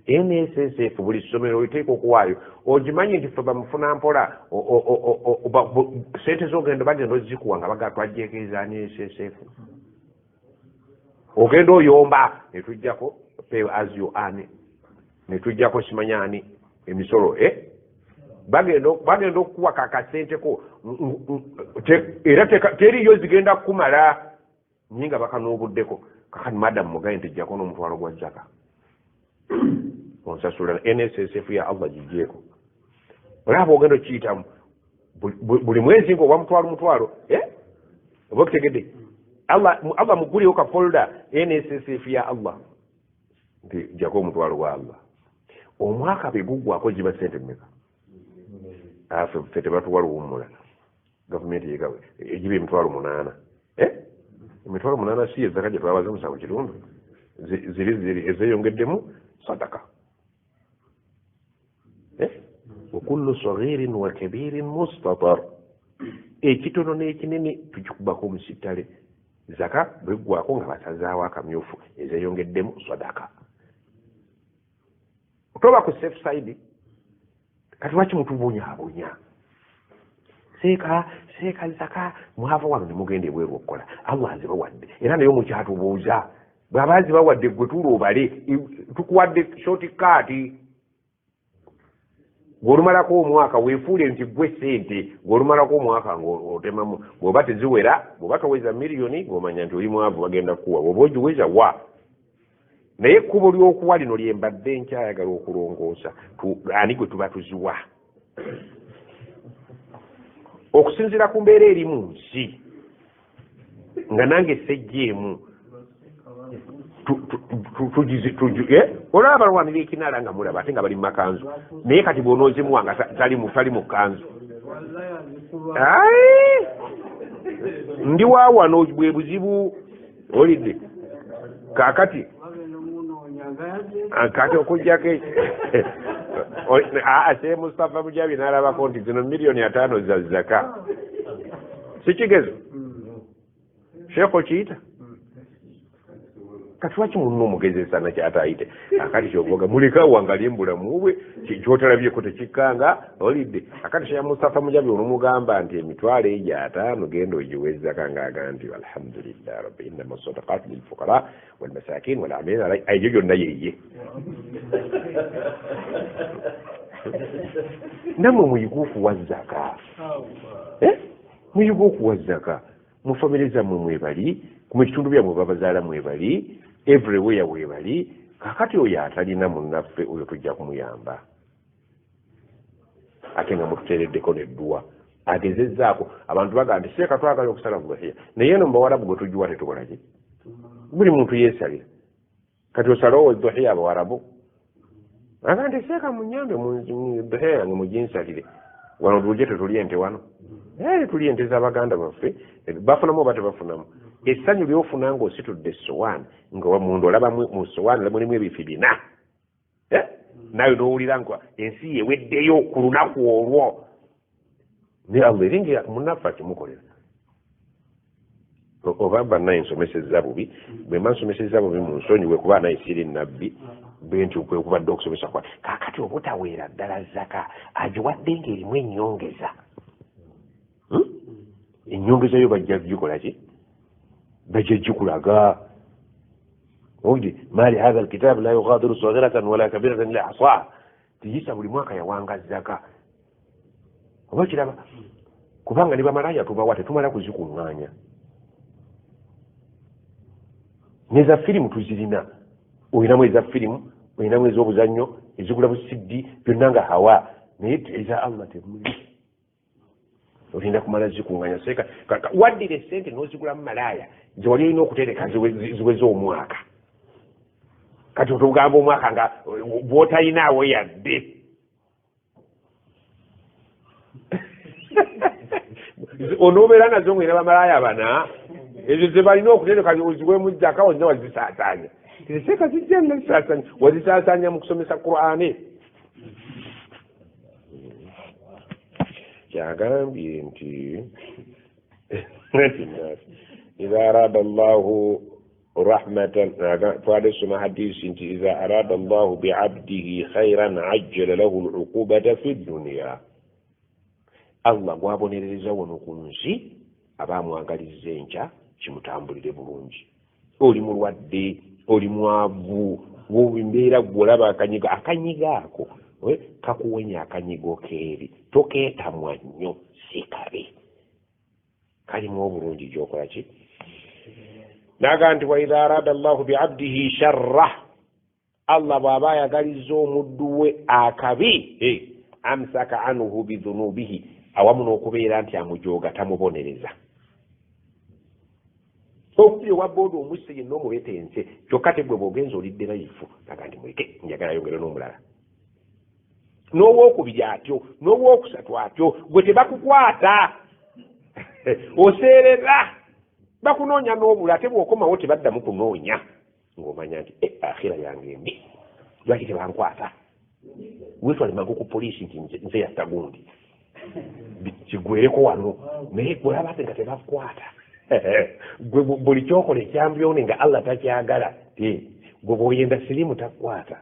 NSSF buli ssomero liteeka okuwaayo ogimanyi nti ffe bamufuna mpola sente z'ogenda bagenda ozikuwa nga baga twajjeekeza NSSF ogenda oyomba netujjako pay as you earn netujjako simanyani emisolo bagenda okukuwa kakasenteko era teriyo zigenda kukumala nyinga bakanuubuddeko kakati madamu mugaye nti jjako n'omutwalo gwa zaka onsasula NSSF ya Allah gijjeeko olaba ogenda okiyitamu buli mwezi ng'owa mutwalo oba okutegedde Allah muguliwo ka folder NSSF ya Allah nti jjako omutwalo gwa Allah omwaka bwe guggwako giba sente mmeka ffe tebatuwa luwummula gavumenti yegawe egiba emitwalo 8 emitwalo 8 si ezaka gye twabaze musanvu kitundu ziri ezeyongeddemu sadaka wakullu saghirin wa kabirin mustatar ekitono n'ekinene tukikubako omusittale zaka bweggwako nga basazaawo akamyufu ezeyongeddemu sadaka otoba ku safe side kati lwaki mutubonyaabonya seeka zaka mwava wano ne mugenda ebweru okukola Allah azibawadde era naye mukyatubuuza bw'aba azibawadde gwe tuula obale tukuwadde shoti kaati ng'olumalako omwaka weefuule nti gwe ssente ng'olumalako omwaka ng'otemamu bw'oba teziwera bw'oba toweza miliyoni ng'omanya nti oli mwavu bagenda kuwa bw'oba ogiweza wa naye ekkubo ly'okuwa lino lye mbadde nkyayagala okulongoosa ani gwe tuba tuziwa okusinziira ku mbeera eri mu nsi nga nange sejjeemu olaba abalwanira ekinaala nga mulaba ate nga bali mu makanzu naye kati bw'onoozimuwanga tali mu kanzu ndi waawano bwe buzibu olidde kaakati kati okugjako se Mustafa Mujabi n'alabako nti zino miliyoni 5 za zaka sikigezo sheekho kiyita kati waki munno omugezesa nakyatayite akati kyogoga muleka wangalye mbulamu bwe kyotalabyeko tekikkanga olidde akati sheekh Mustafa Mujabi olumugamba nti emitwalo egyo 5 genda ogiweza kangaga nti alhamdulillah rabbi innama sadaqat lilfuqara walmasakin walamilina alay egyo gyonna yeye namwe muyiga okuwa zaka muyiga okuwa zaka mu famire zammwe mwebali mu kitundu byammwe babazaala mwebali everywhere webali kakati oyo atalina munnaffe oyo tujja kumuyamba ate nga mututeereddeko nedduwa agezezzaako abantu baga nti seeka twagala okusala buhiya naye eno mubawarabu gwe tugiwa tetukolaki buli muntu yeesalira kati osalawo duhiya abawarabu aga nti seeka munyambe duhiya yange muginsalire wano tuje tetuli ente wano tuli ente z'abaganda baffe bafunamu oba tebafunamu essanyu lyofuna ng'ositudde essowaani nga munda olaba mu ssowaani mulimu ebifi 4 nawe n'owulira nka ensi yeweddeyo ku lunaku olwo ne allah eringa munnaffe akimukolera oba bannaye nsomesezza bubi bwe mba nsomesezza bubi mu nsonyiwe kuba naye siri nabbi benti kwekubadde okusomesa kwa kaakati obutaweera ddala zaka agiwadde ng'erimu ennyongeza ennyongeza yo bajja gikola ki bajja gikulaga ogi mali hatha alkitabu la yughadiru saghiratan wala kabiratan illa ahsaha tiyisa buli mwaka yawanga zaka oba kiraba kubanga ne bamalaya tubawa tetumala kuzikuŋŋaanya neza firimu tuzirina olinamu eza firimu olinamu ez'obuzannyo ezigula busiddi byonna nga hawa naye eza allah temuli olinda kumala zikuŋŋaanya seeka waddira essente n'ozigula mu malaaya zewali olina okutereka ziweze omwaka kati otugamba omwaka nga bw'otalinaawo yadde onoobeera nazo ng'era bamalaaya bana ezo ze balina okutereka oziwemu zzaka wonna wazisaasaanya seeka zijja nazisaasaanya wazisaasaanya mu kusomesa Qur'ani kyagambye nti idha arada allahu rahmatan twadesoma hadisi nti idha arada allahu biabdihi khairan ajjala lahu luqubata fi dunya allah gwabonerereza wano ku nsi aba amwagalizza enkya kimutambulire bulungi oli mulwadde oli mwavu wembeera gwolaba akanyiga ako kakuwenya akanyigo keeri tokeetamwa nnyo si kabi kalimu obulungi gyokola ki naga nti wa idha arada allahu biabdihi sharra allah bw'aba ayagaliza omuddu we akabi amsaka anhu bidhunubihi awamu n'okubeera nti amujooga tamubonereza okubi owabooda omwise yenna omubetense kyokka tegwe bw'ogenza olidde bayifu naga nti muleke njagala yongere n'omulala n'owookubiri atyo n'owookusatu atyo gwe tebakukwata oseerera bakunoonya n'obula ate bw'okomawo tebaddamu kunoonya ng'omanya nti akhira yange mbi lwaki tebankwata wetwale mangu ku poliisi nti nze yatta gundi kigwereko wano naye gwolaba ate nga tebakukwata gwe buli kyokola ekyambyone nga allah takyagala gwe bw'oyenda sirimu takukwata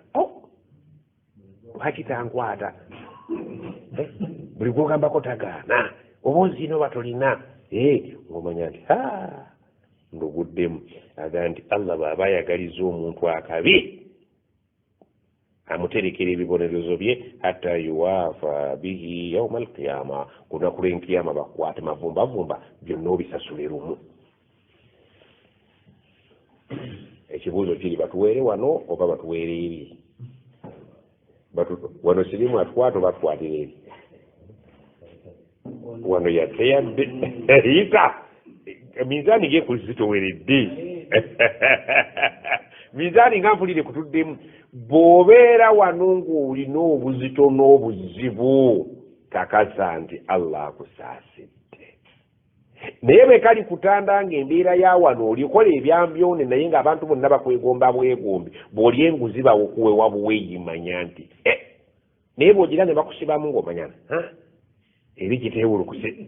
lwaki tankwata buli gwogambako tagaana oba ozina oba tolina ng'omanya nti nduguddemu aga nti allah bw'aba ayagaliza omuntu akabi amuterekera ebibonerezo bye hatta yuwafa bihi yauma alqiyama kunaku lwenkiyama bakwate mavumbavumba byonna obisasule lumu. Ekibuuzo kiri batuweere wano oba batuweere eri? Wano sirimu atwata oba tukwatira eri? Wano yateyadde yita mizaani gekuzitoweredde mizaani nga mpulire kutuddemu. Bw'obeera wano ng'olina obuzito n'obuzibu kakasa nti Allah akusaasidde. Naye bwe kali kutanda ng'embeera ya wano olikola ebyambyone naye ng'abantu bonna bakwegomba bwegombi bw'oli enguzi bakuwewa buweeyi manya nti naye bw'ogira ne bakusibamu ng'omanyana eri kiteewulukuse.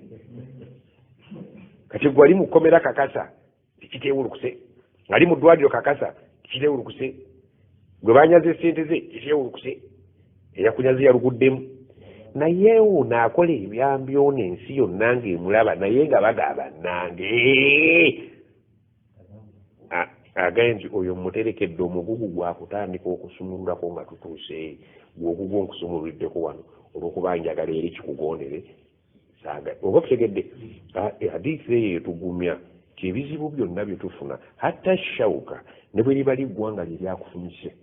Kati gwali mu kkomera kakasa kiteewulukuse, ali mu ddwaliro kakasa kiteewulukuse, gwe banyaze sente ze kiteewulukuse, eyakunyaze yaluguddemu. Naye ono akola ebyambyona ensi yonna ng'emulaba naye nga bagamba nange agaye nti oyo muterekedde omugugu gwakutandika okusumululako nga tutuuse gwogugwo nkusumululiddeko wano olw'okuba njagala eri kikugondere saaga oba kutegedde. Hadiisi eyo etugumya ti ebizibu byonna bye tufuna hatta shawuka ne bwe liba liggwanga liryakufumise,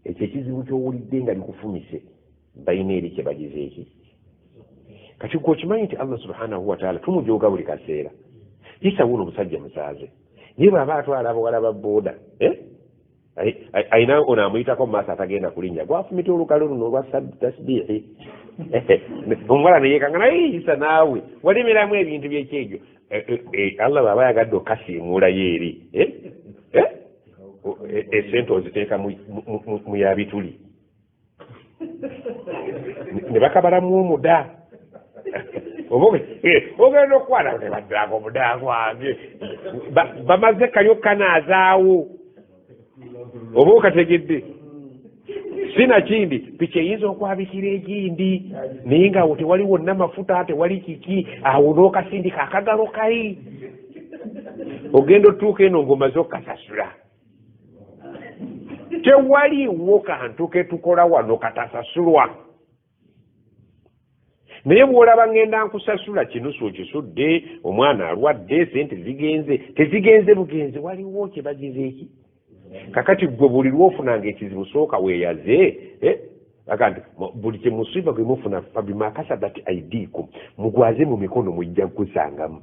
ekyo ekizibu ky'owulidde nga likufumise balina eri kye bagize eki. Kati gwe okimanyi nti Allah subhanahu wa ta'ala tumujooga buli kaseera. Isa wuno musajja musaaze naye bw'aba atwala abawala ba booda ayina ono amuyitako mu maaso atagenda kulinnya gwafumita olukalo luno olwa tasbiihi omuwala neyeekanga naye Isa naawe walemeramu ebintu byekyejo. Allah bw'aba yagadde okasiimuulayo eri esente oziteeka mu yabituli ne bakabalamu omuda ogenda okwala ne baddako omuda gwange bamaze kayo kanaazaawo oba okategedde. Sinakindi piki eyinza okwabikira egindi naye ngaawo tewali wonna mafuta tewali kiki awo n'okasindika akagalo kali ogenda otuuka eno ng'omaze okukasasula. Tewaliwo kantu ketukola wano katasasulwa. Naye bw'olaba ngenda nkusasula kinusu okisudde, omwana alwadde, sente zigenze tezigenze bugenze, waliwo kye bagize eki. Kakati gwe buli lwofunanga ekizibu sooka weeyaze akanti buli kye musiba gwe mufuna fabima kasabat aidikum mugwaze mu mikono mujja kusangamu.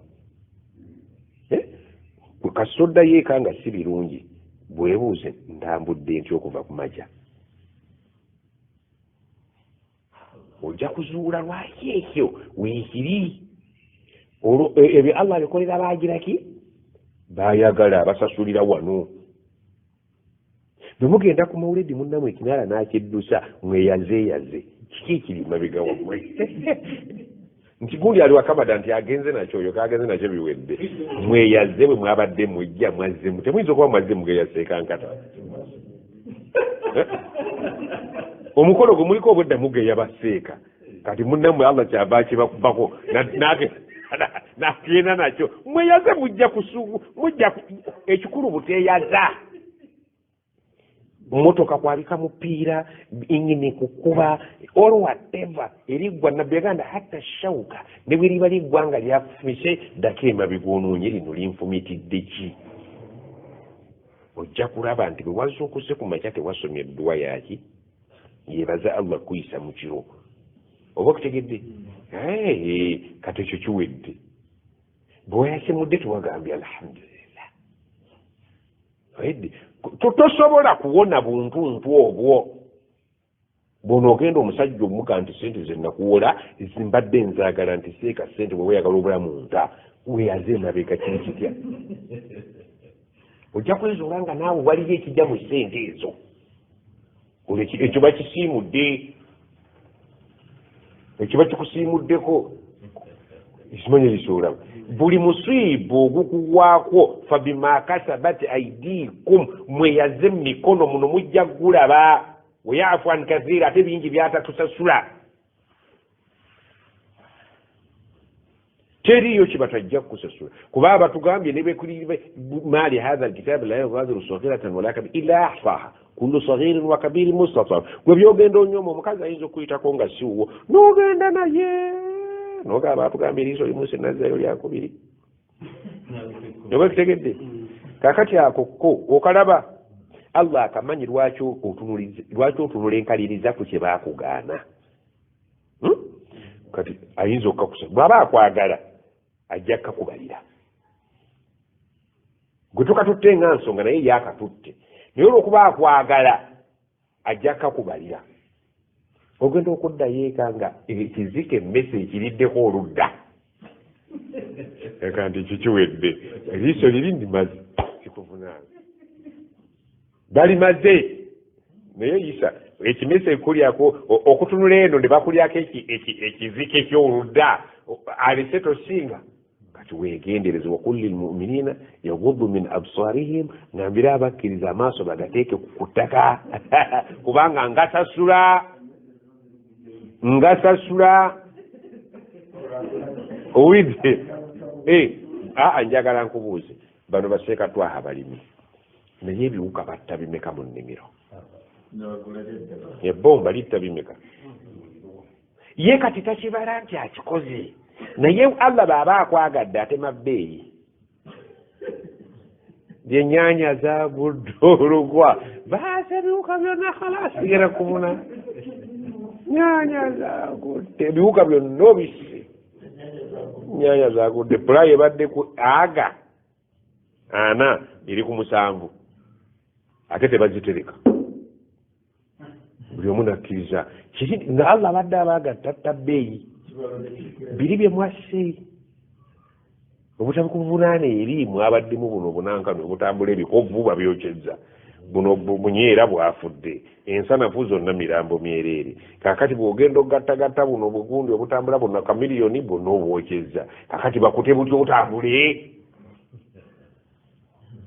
Kasodda yeeka nga si birungi bwebuuze ntambudde ntya okuva ku majja, ojja kuzuula lwaki ekyo weekiri. Olwo ebyo Allah abikolera baagiraki baayagala basasulira wano. Bwe mugenda ku mawulidi munnamu ekinaala n'akiddusa mweyazeeyaze kiki ekiri mabega wammwe nti gundi ali wakamada nti agenze nakyo oyo kagenze nakyo biwedde. Mweyaze bwe mwabadde mujja mwazzemu, temuyinza okuba mwazze mugeyaseekankata. Omukolo gwe muliko obwedda mugeya baseeka kati munnammwe Allah kyava akibakubako n'agenda nakyo. Mweyaze mujja kusugu mujja ekikulu buteeyaza. Motoka kwabika mupiira ingine kukuba or whatever eriggwa nabbi yaganda hatta shawuka ne bwe liba liggwanga lyakufumise dakema bigwonoonye lino linfumitidde ki. Ojja kulaba nti bwe wazuukuse ku makya tewasomye edduwa yaki yeebaza Allah kuyisa mu kiro oba okutegedde. Kati ekyo kiwedde bwe wayasemudde tewagambye alhamdulillah. Tosobola kuwona buntuntu obwo bw'onoogenda omusajja omuga nti sente ze nakuwola zimbadde nzaagala nti seeka sente bwe weeyagala obulamu nta weeyaze emabega kiri kitya. Ojja kwezuula nga naawe waliyo ekijja mu sente ezo. Ekyo bakisiimudde, ekyo bakikusiimuddeko ekimanyi lisoolamu. Buli musiibu ogukugwako fabima kasabat aidikum mweyaze mu mikono muno mujja gulaba weyafu an kathiira ate bingi byatatusasula. teriyo kibatajja kusasula kuba batugambye ne bekuli mali hadha alkitab la yughadiru saghiratan wala kabira illa ahsaha kullu saghirin wa kabirin mustatar gwe byogenda onyooma omukazi ayinza okuyitako nga siwo n'ogenda naye n'ogamba batugambye eriiso limu sinazzayo lyakubiri oba kitegedde kakati ako ko okalaba Allah akamanyi lwaki otunula enkaliriza ku kye baakugaana kati ayinza okakusa bw'aba akwagala ajja kakubalira gwe tokatutte nga nsonga naye yakatutte naye olwokuba akwagala ajja kakubalira ogenda okuddayo eka nga ekizika emmese ekiriddeko oludda eka nti kikiwedde eriiso liri ndimaze kikuvunaana balimaze naye yisa ekimese ekulyako okutunula eno ne bakulyako ekizika ekyoludda alese tosinga kati weegendereze wakulli lmuminina yaghuddu min absarihim ngambire abakkiriza amaaso bagateeke ku ttaka kubanga ngasasula owidde njagala nkubuuze bano baseeka twaha balimi naye ebiwuka batta bimeka mu nnimiro ebbomba litta bimeka ye kati takibala nti akikoze naye Allah baba akwagadde atema bbeeyi byennyanja zagudde olugwa baasa ebiwuka byonna khalasi gera kumuna nyanya zagudde ebiwuka byonna obisse nyanya zagudde pulayi ebadde ku aga ana eri ku 7 ate tebazitereka buli omu nakkiriza nga Allah abadde abagatta bbeeyi biri bye mwasse obutabukuvunaana erimu abaddemu buno obunankano obutambula ebikovu babyokyezza buno bunyeera bwafudde ensanafu zonna mirambo myereere kakati bw'ogenda okugattagatta buno obugundi obutambula buno kamiliyoni buno obwokyezza kakati bakute buti otambule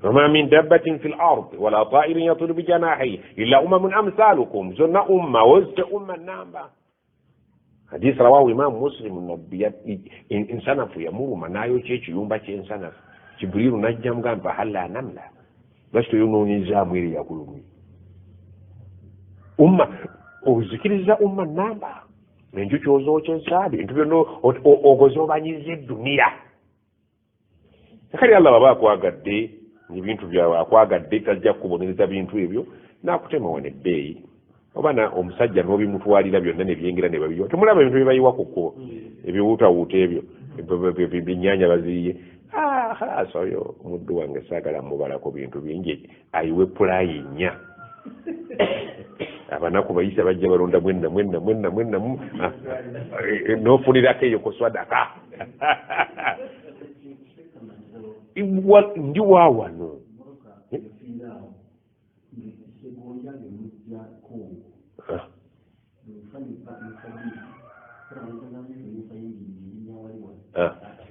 وما من دابة في الأرض ولا طائر يطير بجناحيه إلا أمثالكم زنا وزت النامبا حديث رواه إمام مسلم النبي إنسان في يمر منايو تشي يومبا تشي إنسان جبريل نجم قام فحلا نملا بس يونو نظام يري يقولون ozikiriza namba nenjo kyozookya ensabi bintu byonna ogozobanyiza eduniya kali Allah baba akwagadde ebintu byawe akwagadde tajja kubonereza bintu ebyo nakutema wane bbeeyi oba omusajja n'obimutwalira byonna ne byengera ne babiyo temulaba ebintu byebayiwa kuko ebiwutawuta ebyo binnyanya baziye khalas oyo omuddu wange saagala mubalako bintu bingi ayiwe pulayi nnya abanaku bayisa bajja balonda mwenna n'ofunirako eyo ku swadaka ndi waawano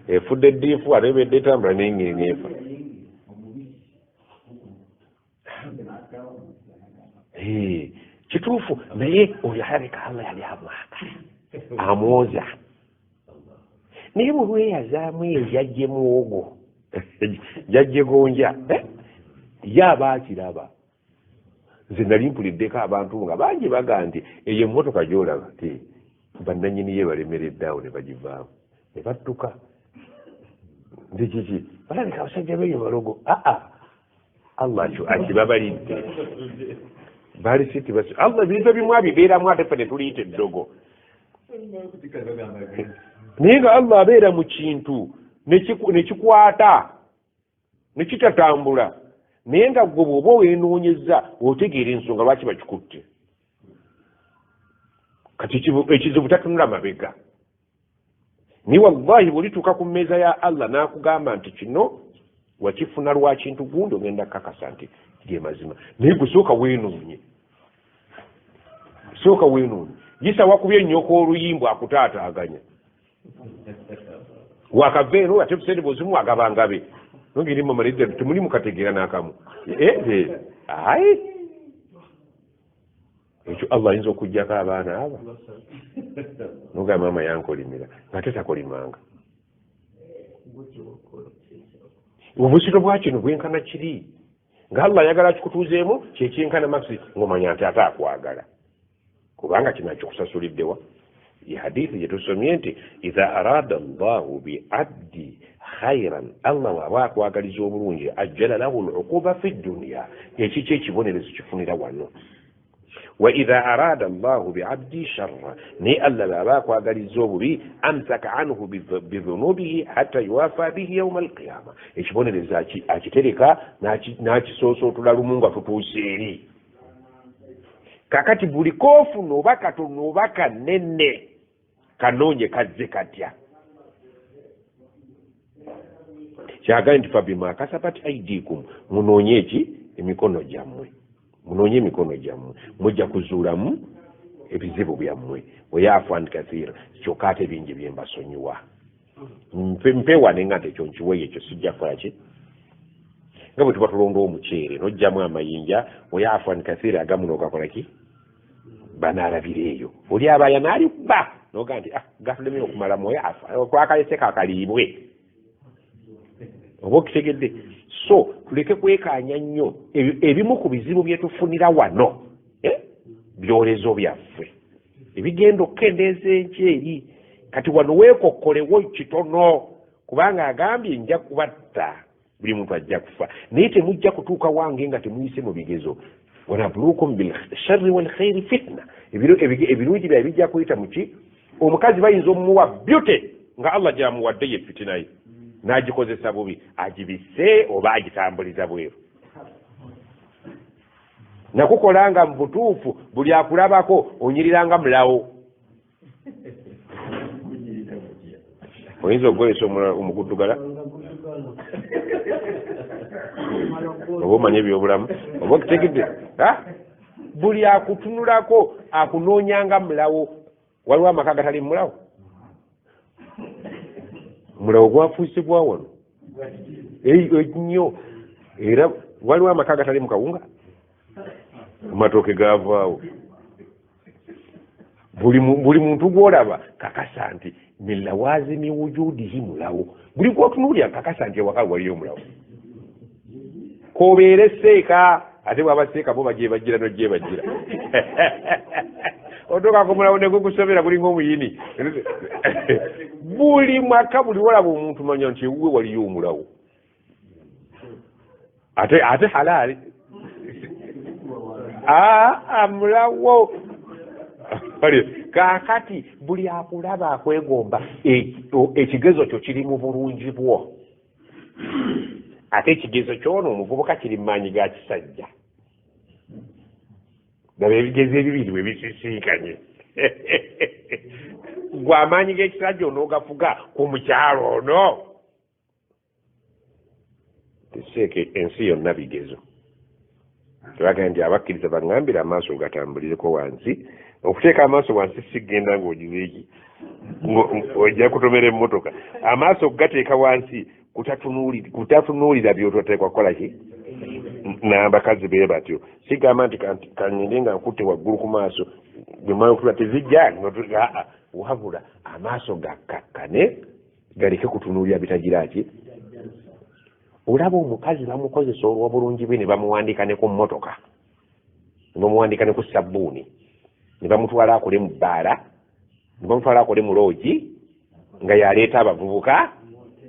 efudde eddiifu ate ebedde etambula n'engeri neefa kituufu naye oyo alabika Allah yali amwagala amwoza naye bwe lweyazaamu eyo jajje muwogo jajje gonja yaba akiraba nze nali mpuliddeko abantu nga bangi baga nti eyo emmotoka gy'olaba ti bannannyini ye balemeredde awo ne bagivaamu ne badduka nti kiki balabika abasajja beeyo balogo Allah akibabalidde bali siti basi Allah bintu bimu abibeeramu ate ffe ne tuliyita eddogo naye nga Allah abeera mu kintu nekikwata nekitatambula naye nga gwe bw'oba weenoonyeza otegeera ensonga lwaki bakikutte kati ekizibu tatunula mabega ni wallahi bw'olituuka ku mmeeza ya Allah n'akugamba nti kino wakifuna lwa kintu gundi ogenda kakasa nti ge mazima naye gwe sooka weenoonye gisa wakubye ennyoko oluyimbo akutaataaganya wakaveero ate tuseere bozimu agabangabe nongeri mamalidde temuli mukategeera n'akamu ayi ekyo Allah ayinza okugjako abaana aba nogamba maama yankolimira ng'ate takolimanga obuzito bwakino bwenkana kiri nga Allah ayagala kikutuuzeemu kyekyenkana maxi ng'omanya nti ate akwagala kubanga kino akikusasuliddewa ye hadithi gye tusomye nti idha arada Allahu bi abdi khairan Allah waba akwagaliza obulungi ajjala lahu luquba fi dunya ekiki ekibonerezo kifunira wano wa idha arada Allahu bi abdi sharra ni Allah baba akwagaliza obubi amsaka anhu bidhunubihi hatta yuwafa bihi yawm alqiyama ekibonerezo akitereka n'akisoosootula lumu nga tutuuse eri kakati buli koofuna oba katono oba kanene kanoonye kazze katya kyagala nti fabima kasabat aidikum munoonye eki emikono gyammwe munoonye emikono gyammwe mujja kuzuulamu ebizibu byammwe weyafu an kathira kyokka ate bingi bye mbasonyiwa mpewane nga nti ekyo nkiweyo ekyo sijja kukola ki nga bwe tuba tulonda omuceere n'ojjamu amayinja weyafu an kathira agamu n'ogakola ki banaalabira eyo oli abaya n'alibba noga nti gatulemye okumala mweyafa kwakalese kakaliibwe oba okitegedde so tuleke kwekaanya nnyo ebimu ku bizibu bye tufunira wano byolezo byaffe ebigenda okukendeeza enkyeri kati wano weekokkolewo kitono kubanga agambye nja kubatta buli muntu ajja kufa naye temujja kutuuka wange nga temuyise mu bigezo wanabulukum bilsharri walkhairi fitna ebirungi bya bijja kuyita muki omukazi bayinza omumuwa byute nga Allah gyamuwadde ye fitina ye n'agikozesa bubi agibise oba agitambuliza bweru nakukolanga mu butuufu buli akulabako onyiriranga mulawo oyinza okukozesa omuguddugala oba omanye ebyobulamu oba okitegedde buli akutunulako akunoonyanga mulawo waliwo amaka gatali mulawo mulawo gwafuusibwa wano ennyo era waliwo amaka gatali mu kawunga amatooke gaavaawo buli muntu gwolaba kakasa nti milawazimi wujudihi mulawo buli gwotunuulya kakasa nti ewaka waliyo mulawo kobeere seeka ate bwaba seeka bo bagyebajjira nogyebajjira otookako mulawo negugusomera gulinga omuyini buli mwaka buli wolaba omuntu manya nti ewuwe waliyo omulawo ate halaali mulawo kakati buli akulaba akwegomba ekigezo kyo kiri mu bulungi bwo ate ekigezo kyono omuvubuka kiri mu maanyi ga kisajja naba ebigezo ebibiri bwe bisisinkanye gwe amaanyi g'ekisajja onoogafuga ku mukyalo ono teseeke ensi yonna bigezo tebagamba nti abakkiriza baŋŋambire amaaso gatambulireko wansi okuteeka amaaso wansi sigenda ng'ogizeeki ojja kutomera emmotoka amaaso gateeka wansi kutatunuulira byototeekwa kukola ki n'abakazi bee batyo sigamba nti kanyende nga nkutte waggulu ku maaso bwemala okutula tezijja wabula amaaso gakkakkane galeke kutunuulira bitagira ki olaba omukazi bamukozesa olw'obulungi bwe ne bamuwandika ne ku mmotoka ne bamuwandika ne ku sabbuuni ne bamutwala akole mu bbaala ne bamutwala akole mu loogi nga yaleeta abavubuka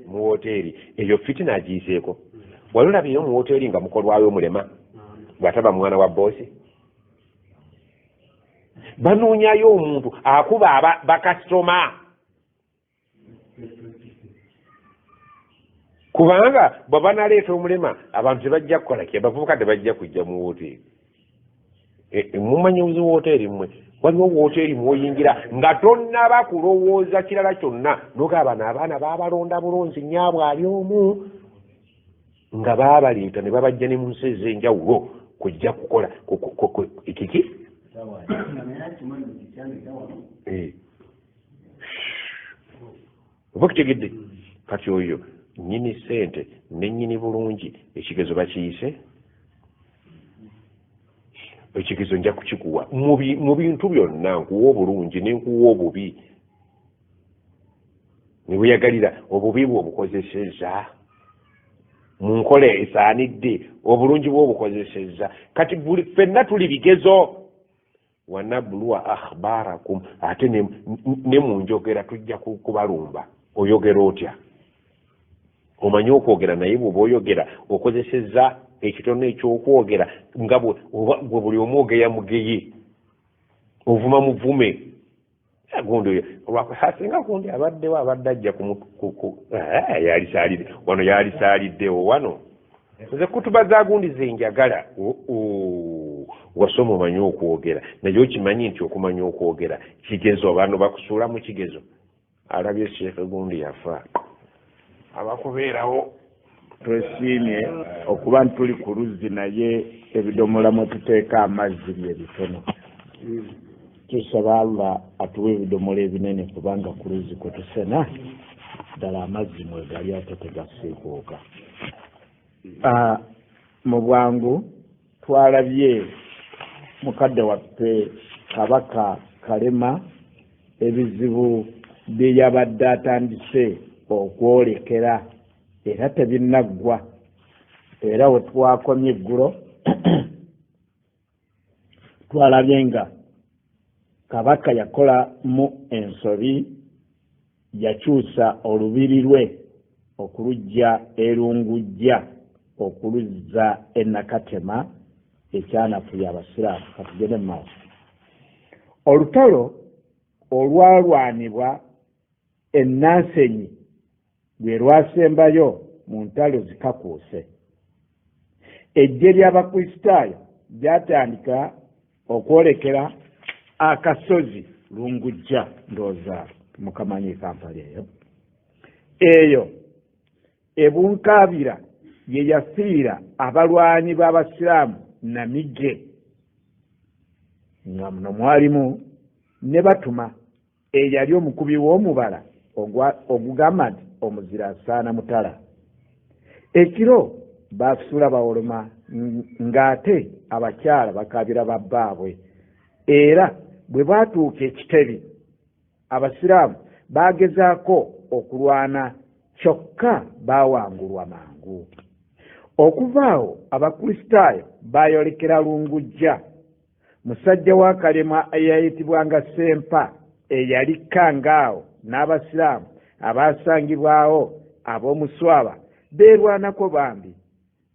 mu woteeri eyo fitina agiyiseeko wali olabiyo mu woteeri nga mukolwayo omulema bw'ataba mwana wa boosi banoonyayo omuntu akuba bakasitoma kubanga bw'aba naleeta omulema abantu tebajja kukola ki abavubuka tebajja kujja mu woteeri mumanyi woteeri mmwe waliwo woteeri mwoyingira nga tonnaba kulowooza kirala kyonna noga bano abaana baabalonda bulonzi nyaabwe ali omu nga baabaleeta ne babajja ne mu nsi ez'enjawulo kujja kukola kiki oba kitegedde kati oyo nnyini ssente ne nnyini bulungi ekigezo bakiyise ekigezo nja kukikuwa mu bintu byonna nkuwa obulungi ne nkuwa obubi ne weyagalira obubi bwe obukozesezza mu nkola esaanidde obulungi bw'obukozesezza kati buli ffenna tuli bigezo wanabluwa akhbarakum ate ne mu njogera tujja kubalumba oyogera otya omanyi okwogera naye bw'oba oyogera okozesezza ekitono ekyokwogera nga bwe buli omu ogeya mugeye ovuma muvume gundi olwakusasinga gundi abaddewo abadde ajja yalisaalidde wano yalisaaliddewo wano nze kutuba za gundi zenjagala wasoma omanyi okwogera naye okimanyi nti okumanya okwogera kigezo bano bakusuula mu kigezo alabye sheekhe gundi yafa abakubeerawo twesiimye okuba nti tuli ku luzzi naye ebidomola mwe tuteeka amazzi bye bitono tusaba Allah atuwa ebidomola ebinene kubanga ku luzzi kwe tusena ddala amazzi mwegali ate tegasiikuuka. Mu bwangu twalabye mukadde waffe Kabaka Kalema ebizibu bye yabadde atandise okwolekera era tebinnaggwa era we twakomye eggulo twalabye nga Kabaka yakola mu ensobi yakyusa olubiri lwe okulujja erungujja okuluzza enakatema ekyanafuya abasiraamu. Katugende mu maaso. Olutalo olwalwanibwa Ennasenyi lwe lwasembayo mu ntalo zikakuuse. Eggye ly'Abakristaayo lyatandika okwolekera akasozi Lungujja, ndowooza mukamanyi Kampala eyo ebunkaabira ye yafiira abalwanyi b'Abasiraamu Namige nga muno mwalimu ne Batuma eyali omukubi w'omubala ogugamba nti omuzira asaana mutala. Ekiro baasula bawoloma ng'ate abakyala bakaabira babbaabwe era bwe baatuuka ekitebi Abasiraamu baagezaako okulwana kyokka baawangulwa mangu. Okuvaawo Abakristaayo baayolekera Lungujja. Musajja wa Kalema eyayitibwanga Sempa eyali Kangaawo n'Abasiraamu abaasangibwawo ab'Omuswaba beerwanako bambi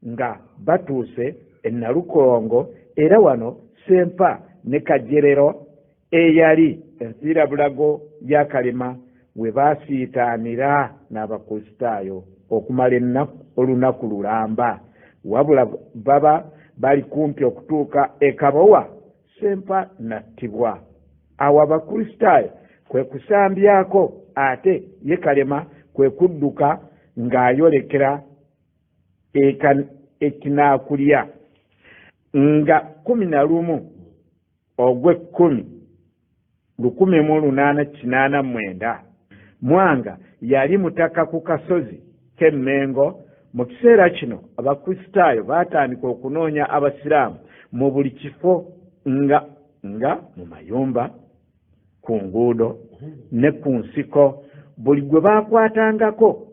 nga batuuse e Nalukolongo era wano Sempa ne Kajerero eyali ensiirabulago ya Kalema we baasiitaanira n'Abakristaayo okumala olunaku lulamba wabula baba bali kumpi okutuuka e Kabowa Sempa nattibwa. Awo Abakristaayo kwe kusambyako ate ye Kalema kwe kudduka ng'ayolekera ekinaakulya nga 11 ogw'ekkumi 1889 Mwanga yali mutaka ku kasozi k'Emmengo. Mu kiseera kino Abakristaayo baatandika okunoonya Abasiraamu mu buli kifo nga mu mayumba, ku nguudo ne ku nsiko, buli gwe baakwatangako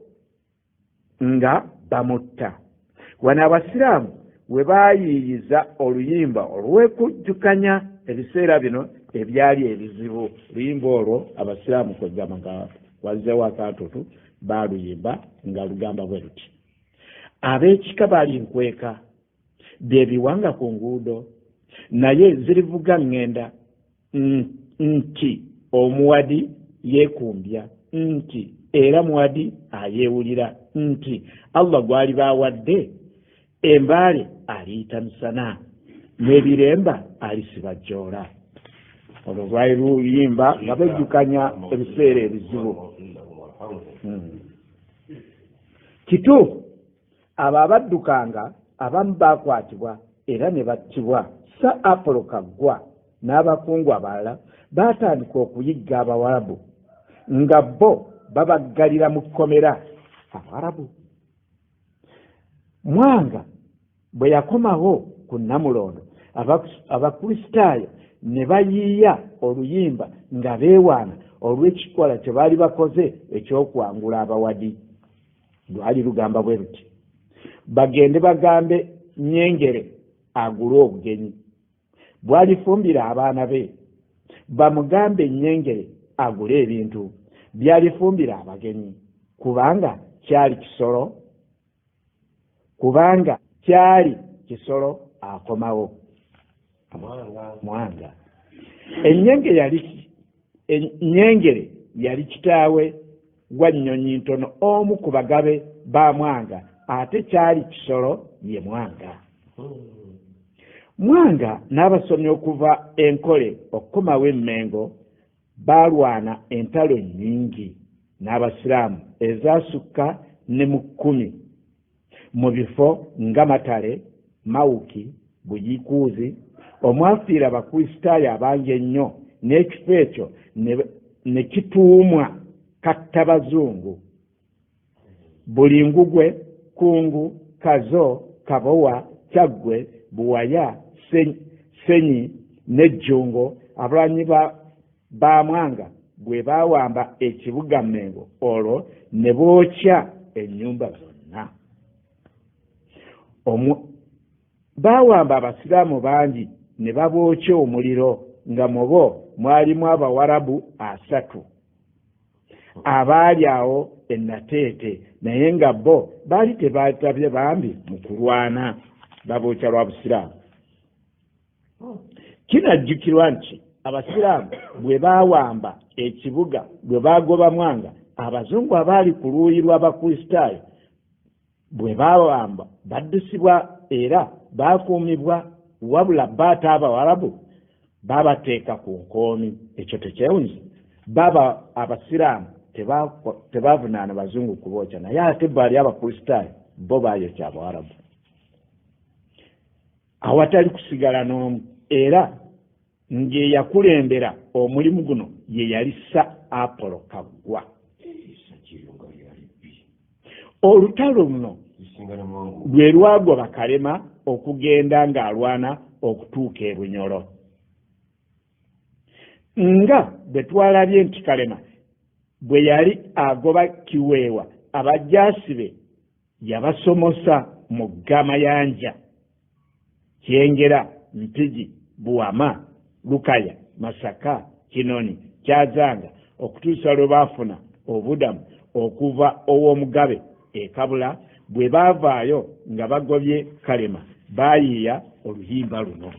nga bamutta. Wano Abasiraamu we baayiiyiza oluyimba olw'ekujjukanya ebiseera bino ebyali ebizibu. Luyimba olwo Abasiraamu kwegamba nga wazzeewo akaatutu baaluyimba nga lugamba bwe luti: ab'ekika bali nkweka byebiwanga ku nguudo naye zirivuga ŋŋenda nti omuwadi yeekumbya nti era muwadi ayeewulira nti Allah gwali bawadde embaale aliyita misana n'ebiremba alisibajjoola. Olwo lwali luyimba nga bejjukanya ebiseera ebizibu. Kituufu abo abaddukanga abamu baakwatibwa era ne battibwa. Sa Apolo Kaggwa n'abakungu abalala baatandika okuyigga Abawarabu nga bo babaggalira mu kkomera Abawarabu. Mwanga bwe yakomawo ku Namulondo Abakristaayo ne bayiiya oluyimba nga beewaana olw'ekikolwa kye baali bakoze ekyokwangula abawadi. Lwali lugamba bwe luti, bagende bagambe Nyengere agule obugenyi. Bwalifumbira abaana be bamugambe Nyengere agule ebintu byalifumbira abagenyi, kubanga kyali kisolo akomawo. Mwanga Nyengere yali kitaawe gwa Nnyonyi Ntono, omu ku bagabe ba Mwanga, ate kyali kisolo ye Mwanga. Mwanga n'abasomi okuva Enkole okukomawo e Mengo balwana entalo nnyingi n'Abasiraamu ezasukka ne mu 10 mu bifo nga Matale, Mawuki, Buyikuuzi. Omwafiira Abakristaayo abangi ennyo, n'ekifo ekyo ne kituumwa Kattabazungu. Buli Ngugwe, Kungu, Kazo, Kabowa, Kyaggwe, Buwaya, Senyi n'Ejjungo, abalwanyi ba Mwanga bwe baawamba ekibuga Mengo, olwo ne bookya ennyumba zonna. Baawamba Abasiraamu bangi ne babookya omuliro, nga mu bo mwalimu Abawarabu 3 abaali awo e Nateete, naye nga bo baali tebatabye bambi mu kulwana, babookya lwa Busiraamu. Kinajjukirwa nti Abasiraamu bwe baawamba ekibuga, bwe bagoba Mwanga, Abazungu abaali ku luuyi lw'Abakristaayo bwe baawamba baddusibwa era baakuumibwa, wabula baata Abawarabu babateeka ku nkoomi. Ekyo tekyewunza, baba Abasiraamu tebaavunaana Bazungu kubookya, naye ate baali Abakristaayo bo baayokya Abawarabu awatali kusigala n'omu. Era ng'eyakulembera omulimu guno ye yali Sir Apollo Kaggwa. Olutalo luno lwe lwagoba Kalema okugenda ng'alwana okutuuka e Bunyoro. Nga bwe twalabye nti Kalema bwe yali agoba Kiweewa, abajaasi be yabasomosa mu Gamayanja, Kyengera, Mpigi, Buwama, Lukaya, Masaka, Kinoni, Kyazanga, okutuusa lwe baafuna obudamu okuva ow'omugabe e Kabula. Bwe baavaayo nga bagobye Kalema, baayiiya oluhimba luno.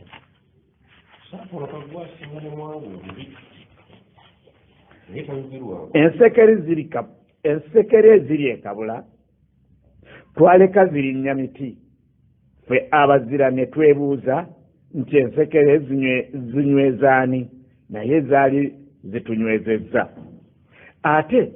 Ensekere eziri e Kabula twaleka zirinnya miti, ffe abazira ne twebuuza nti ensekere zinywezaani, naye zaali zitunywezezza. Ate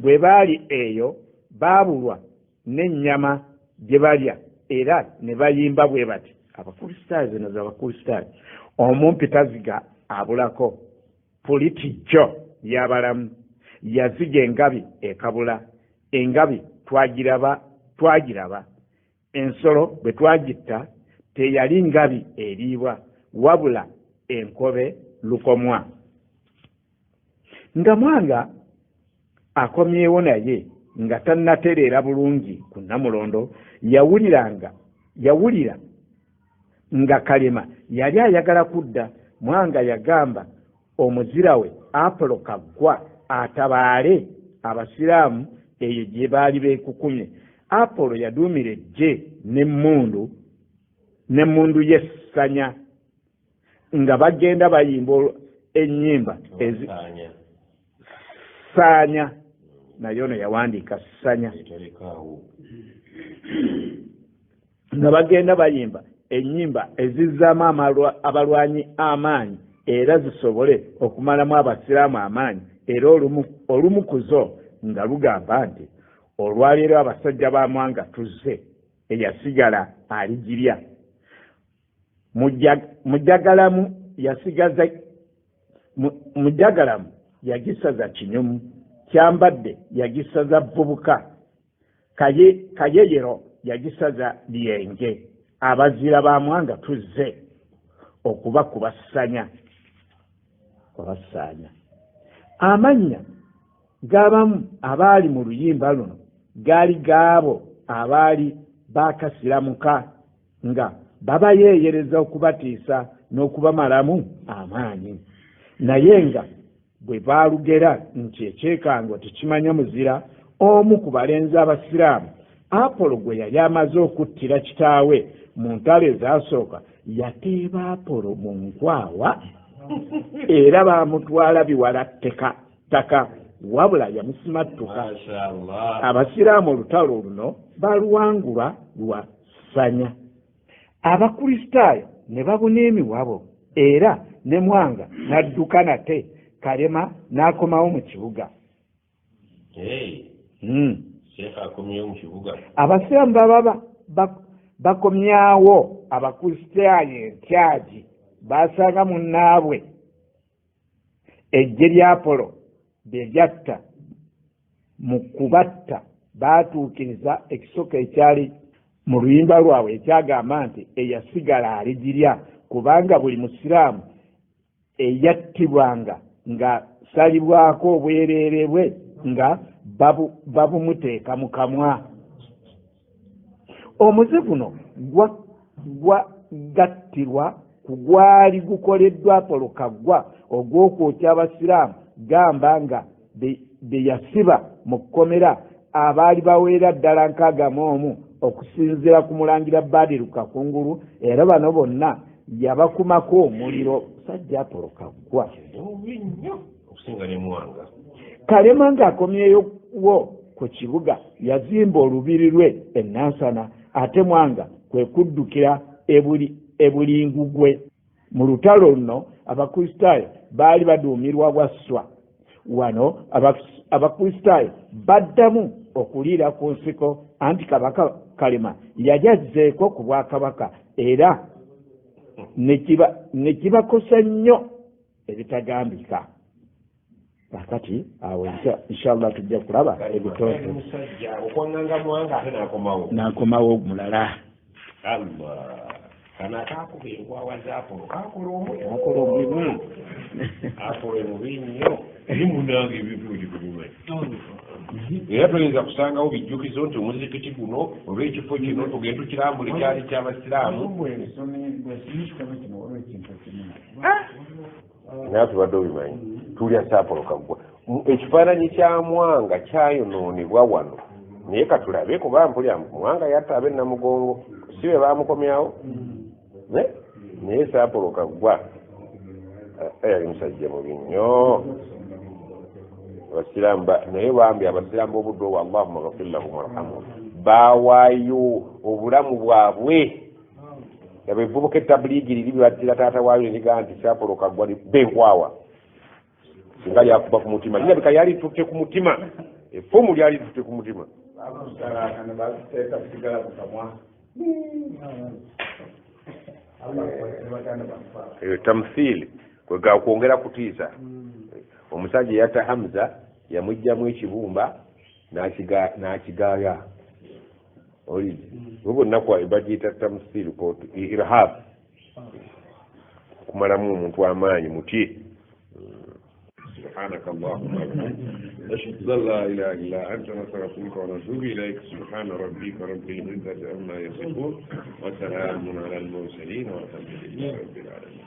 bwe baali eyo baabulwa n'ennyama gye balya, era ne bayimba bwe bati. Abakristaayo, zino z'Abakristaayo. Omumpi taziga abulako, Pulitijjo y'abalamu yaziga engabi e Kabula. Engabi twagiraba. Ensolo bwe twagitta teyali ngabi eriibwa, wabula enkobe lukomwa. Nga Mwanga akomyewo naye nga tannatereera bulungi ku Namulondo, yawulira nga Kalema yali ayagala kudda. Mwanga yagamba omuzira we Apollo Kaggwa atabaale Abasiraamu eyo gye baali beekukumye. Apollo yaduumira eggye n'emmundu y'essanya nga bagenda bayimba ennyimba Saanya, naye ono yawandiika Ssanya. Nga bagenda bayimba ennyimba ezizzaamu abalwanyi amaanyi era zisobole okumalamu Abasiraamu amaanyi, era olumu ku zo nga lugamba nti olwaleero abasajja ba Mwanga tuzze, eyasigala aligirya. Mujagalamu yagisaza Kinyumu, Kyambadde yagisaza Vubuka, Kayeyero yagisaza Lyenge. Abazira ba Mwanga tuzze okuba kubasaanya. amannya g'abamu abaali mu luyimba luno gaali gaabo abaali baakasiramuka nga babayeeyereza okubatiisa n'okubamalamu amaanyi naye nga bwe baalugera nti ekyekango tekimanya muzira omu ku balenzi abasiraamu Apolo gwe yali amaze okuttira kitaawe mu ntalo ezasooka yateeba Apolo mu nkwawa era baamutwala biwala ttaka wabula yamusimattuka. Abasiraamu olutalo luno baluwangulwa lwa ssanya. Abakristaayo ne babuna emiwabo era ne Mwanga n'adduka nate Kalema n'akomawo mu kibuga. Abasiraamu baba bakomyawo abakristaayo entyagi baasanga munnaabwe eggye lya Apolo bye lyatta mu kubatta baatuukiriza ekisoka ekyali mu luyimba lwabwe ekyagamba nti eyasigala aligirya kubanga buli musiraamu eyattibwanga nga salibwako obwereere bwe nga babumuteeka mu kamwa. Omuze guno gwagattirwa ku gwali gukoleddwa Apolo Kaggwa ogw'okwokya abasiraamu gamba nga be yasiba mu kkomera abaali baweera ddala 61 okusinziira ku mulangira Badru Kakungulu era bano bonna yabakumako omuliro. Sajja Apolo Kaggwa Kalema ng'akomyeyo wo ku kibuga yazimba olubiri lwe e Nansana ate Mwanga kwe kuddukira ebulingugwe. Mu lutalo luno abakristaayo baali baduumirwa bwasswa. Wano abakristaayo baddamu okuliira ku nsiko anti Kabaka Kalema yajazzeeko ku Bwakabaka era ne kibakosa nnyo ebitagambika. Kakati awo inshallah tujja kulaba ebitooto. N'akomawo mulala. Kana kakubengwa wazapolo kakola omulimu akola omubi nnyo munange ebintu bikulimu era tuyinza kusangawo bijjukizo nti omuzikiti guno oba ekifo kino tugenda tukirambula ekyali ky'abasiraamu naye tubadde obimanyi tulya Apolo Kaggwa. Ekifaananyi kya Mwanga kyayonoonebwa wano naye katulabe kuba mpulya Mwanga yatta abe Namugongo si be baamukomyawo naye Apolo Kaggwa yali musajja mubi nnyo. Abasiraamu naye bambi abasiraamu b'obudde obwo Allahumma ghfir lahum warhamhum baawaayo obulamu bwabwe. Ebivubuka ettabuliigi liri byebattira taata waayo neligaa nti Apolo Kaggwa benkwawa singa lyakuba ku mutima lirabika yali tutte ku mutima effumu lyali tutte ku mutima. Tamthili kwega kwongera kutiisa. Omusajja yatta Hamza yamugjamu ekibumba n'akigaaya olidi bo bonna bagiyita tamthili irhab kumalamu omuntu amaanyi muti. سبحانك اللهم وبحمدك نشهد أن لا إله إلا أنت نستغفرك ونتوب إليك. سبحان ربك رب العزة عما يصفون وسلام على المرسلين والحمد لله رب العالمين.